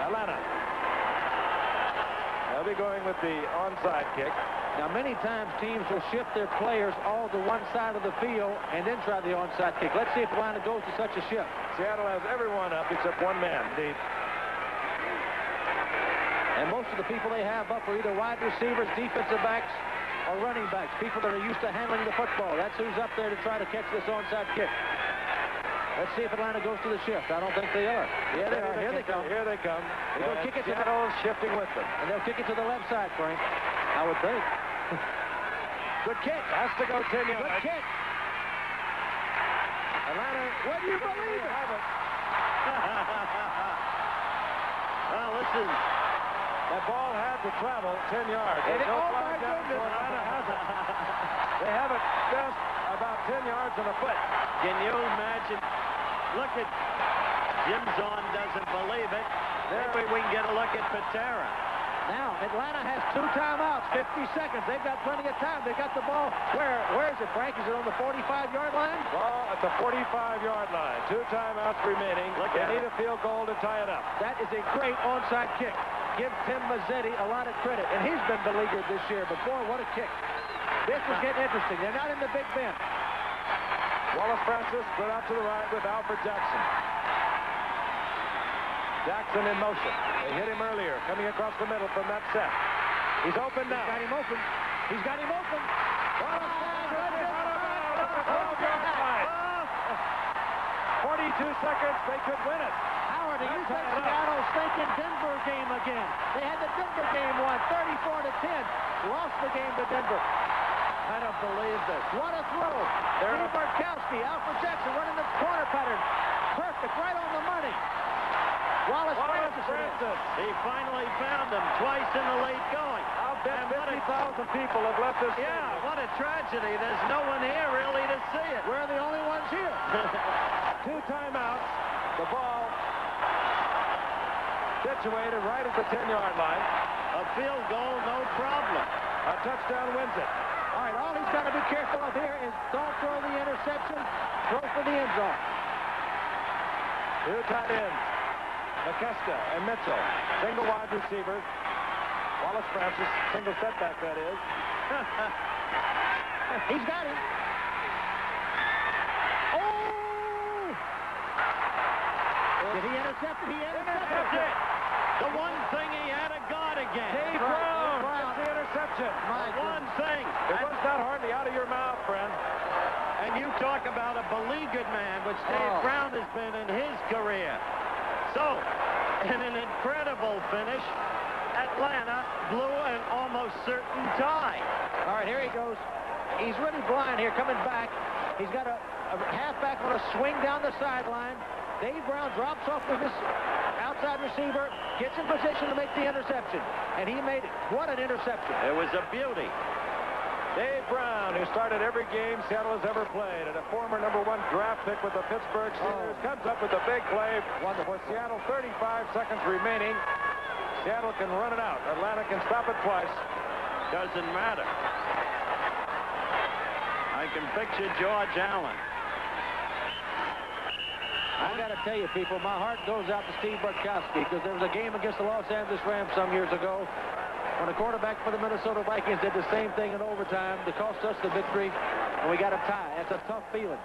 Atlanta. They'll be going with the onside kick. Now, many times teams will shift their players all to one side of the field and then try the onside kick. Let's see if Atlanta goes to such a shift. Seattle has everyone up except one man. Indeed. And most of the people they have up are either wide receivers, defensive backs, or running backs, people that are used to handling the football. That's who's up there to try to catch this onside kick. Let's see if Atlanta goes to the shift. I don't think they are. Yeah, they are. Here they come. Here they come. They're going to kick it to Seattle's shifting with them. And they'll kick it to the left side, Frank. I would think. Good kick. Has to go 10 yards. Good kick. Atlanta, what do you believe it? Well, listen. That ball had to travel 10 yards. And no oh, flag my down for goodness. Atlanta has it. They have it just about 10 yards and a foot. Can you imagine? Look at Jim Zorn doesn't believe it. Maybe we can get a look at Patera. Now, Atlanta has 2 timeouts, 50 seconds. They've got plenty of time. They've got the ball. Where is it, Frank? Is it on the 45-yard line? Ball at the 45-yard line. 2 timeouts remaining. They need a field goal to tie it up. That is a great onside kick. Give Tim Mazzetti a lot of credit. And he's been beleaguered this year. But, boy, what a kick. This is getting interesting. They're not in the Big Ben. Wallace Francis split out to the right with Alfred Jackson. Jackson in motion. They hit him earlier, coming across the middle from that set. He's open now. He's got him open. He's got him open. What a flag! 42 seconds, they could win it. Howard, do you think Seattle's thinking Denver game again? They had the Denver game won 34-10. Lost the game to Denver. I don't believe this. What a throw. Steve Bartkowski, Alfred Jackson running the corner pattern. Perfect, right on the money. Wallace Francis. He finally found them twice in the late going. I'll bet 50,000 people have left this Yeah, stadium. what a tragedy. There's no one here really to see it. We're the only ones here. 2 timeouts. The ball situated right at the 10-yard line. A field goal, no problem. A touchdown wins it. All right, all he's got to be careful of here is don't throw the interception, throw for the end zone. 2 tight ends, McKeska and Mitchell. Single wide receiver. Wallace Francis, single setback, that is. He's got him. Oh! Did he intercept it? He intercepted it. The one thing he had a guard against. Dave Brown gets the interception. One thing. It was not hardly out of your mouth, friend. And you talk about a beleaguered man, which Dave Brown has been in his career. So, in an incredible finish, Atlanta blew an almost certain tie. All right, here he goes. He's really blind here coming back. He's got a halfback on a swing down the sideline. Dave Brown drops off with his outside receiver, gets in position to make the interception. And he made it. What an interception. It was a beauty. Dave Brown, who started every game Seattle has ever played, and a former #1 draft pick with the Pittsburgh Steelers, comes up with a big play. Wonderful. With Seattle 35 seconds remaining, Seattle can run it out. Atlanta can stop it twice. Doesn't matter. I can picture George Allen. I got to tell you, people, my heart goes out to Steve Bartkowski, because there was a game against the Los Angeles Rams some years ago when a quarterback for the Minnesota Vikings did the same thing in overtime to cost us the victory, and we got a tie. That's a tough feeling.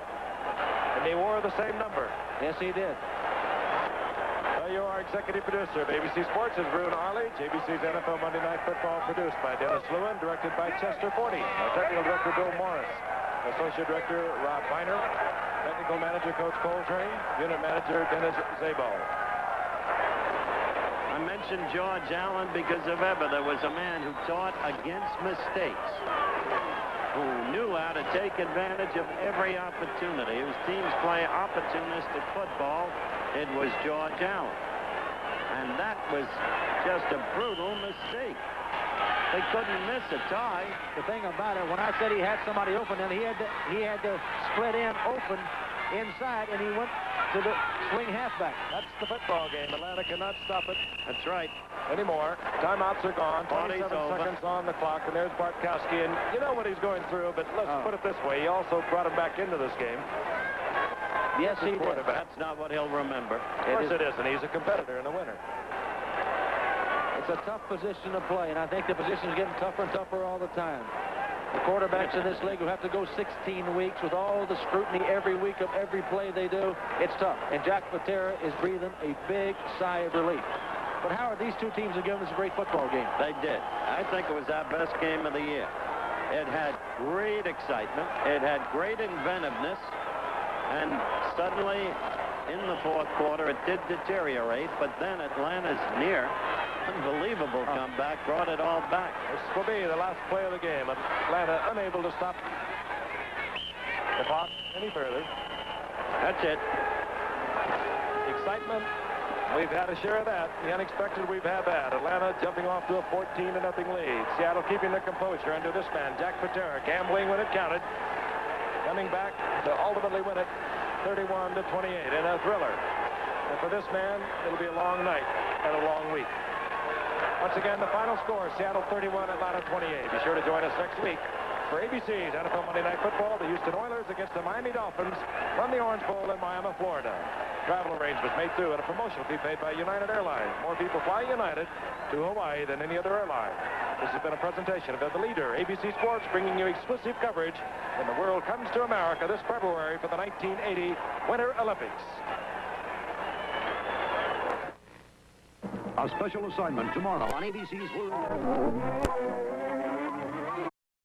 And they wore the same number. Yes, he did. Well, you are executive producer of ABC Sports is Bruce Arledge. ABC's NFL Monday Night Football produced by Dennis Lewin, directed by Chester Forty. Our technical director, Bill Morris. Associate Director, Rob Viner. Technical Manager, Coach Coltrane. Unit Manager, Dennis Zabo. I mentioned George Allen because if ever there was a man who taught against mistakes, who knew how to take advantage of every opportunity, whose teams play opportunistic football, it was George Allen. And that was just a brutal mistake. They couldn't miss a tie. The thing about it, when I said he had somebody open, then he had to split in open inside, and he went to the swing halfback. That's the football game. Atlanta cannot stop it. That's right. Anymore. Timeouts are gone. 27 Party's seconds on the clock, and there's Bartkowski. And you know what he's going through, but let's put it this way. He also brought him back into this game. Yes, he did. That's not what he'll remember. Of course it isn't. He's a competitor and a winner. It's a tough position to play, and I think the position is getting tougher and tougher all the time. The quarterbacks in this league who have to go 16 weeks with all the scrutiny every week of every play they do, it's tough. And Jack Patera is breathing a big sigh of relief. But Howard, these two teams have given us a great football game. They did. I think it was our best game of the year. It had great excitement. It had great inventiveness. And suddenly, in the fourth quarter, it did deteriorate. But then Atlanta's near unbelievable comeback brought it all back. This will be the last play of the game. Atlanta unable to stop the clock any further. That's it. Excitement. We've had a share of that. The unexpected, we've had that. Atlanta jumping off to a 14-0 lead. Seattle keeping the composure under this man, Jack Patera, gambling when it counted, coming back to ultimately win it 31-28 in a thriller. And for this man, it'll be a long night and a long week. Once again, the final score, Seattle 31, Atlanta 28. Be sure to join us next week for ABC's NFL Monday Night Football. The Houston Oilers against the Miami Dolphins run the Orange Bowl in Miami, Florida. Travel arrangements made through and a promotional fee paid by United Airlines. More people fly United to Hawaii than any other airline. This has been a presentation of the leader, ABC Sports, bringing you exclusive coverage when the world comes to America this February for the 1980 Winter Olympics. A special assignment tomorrow on ABC's World.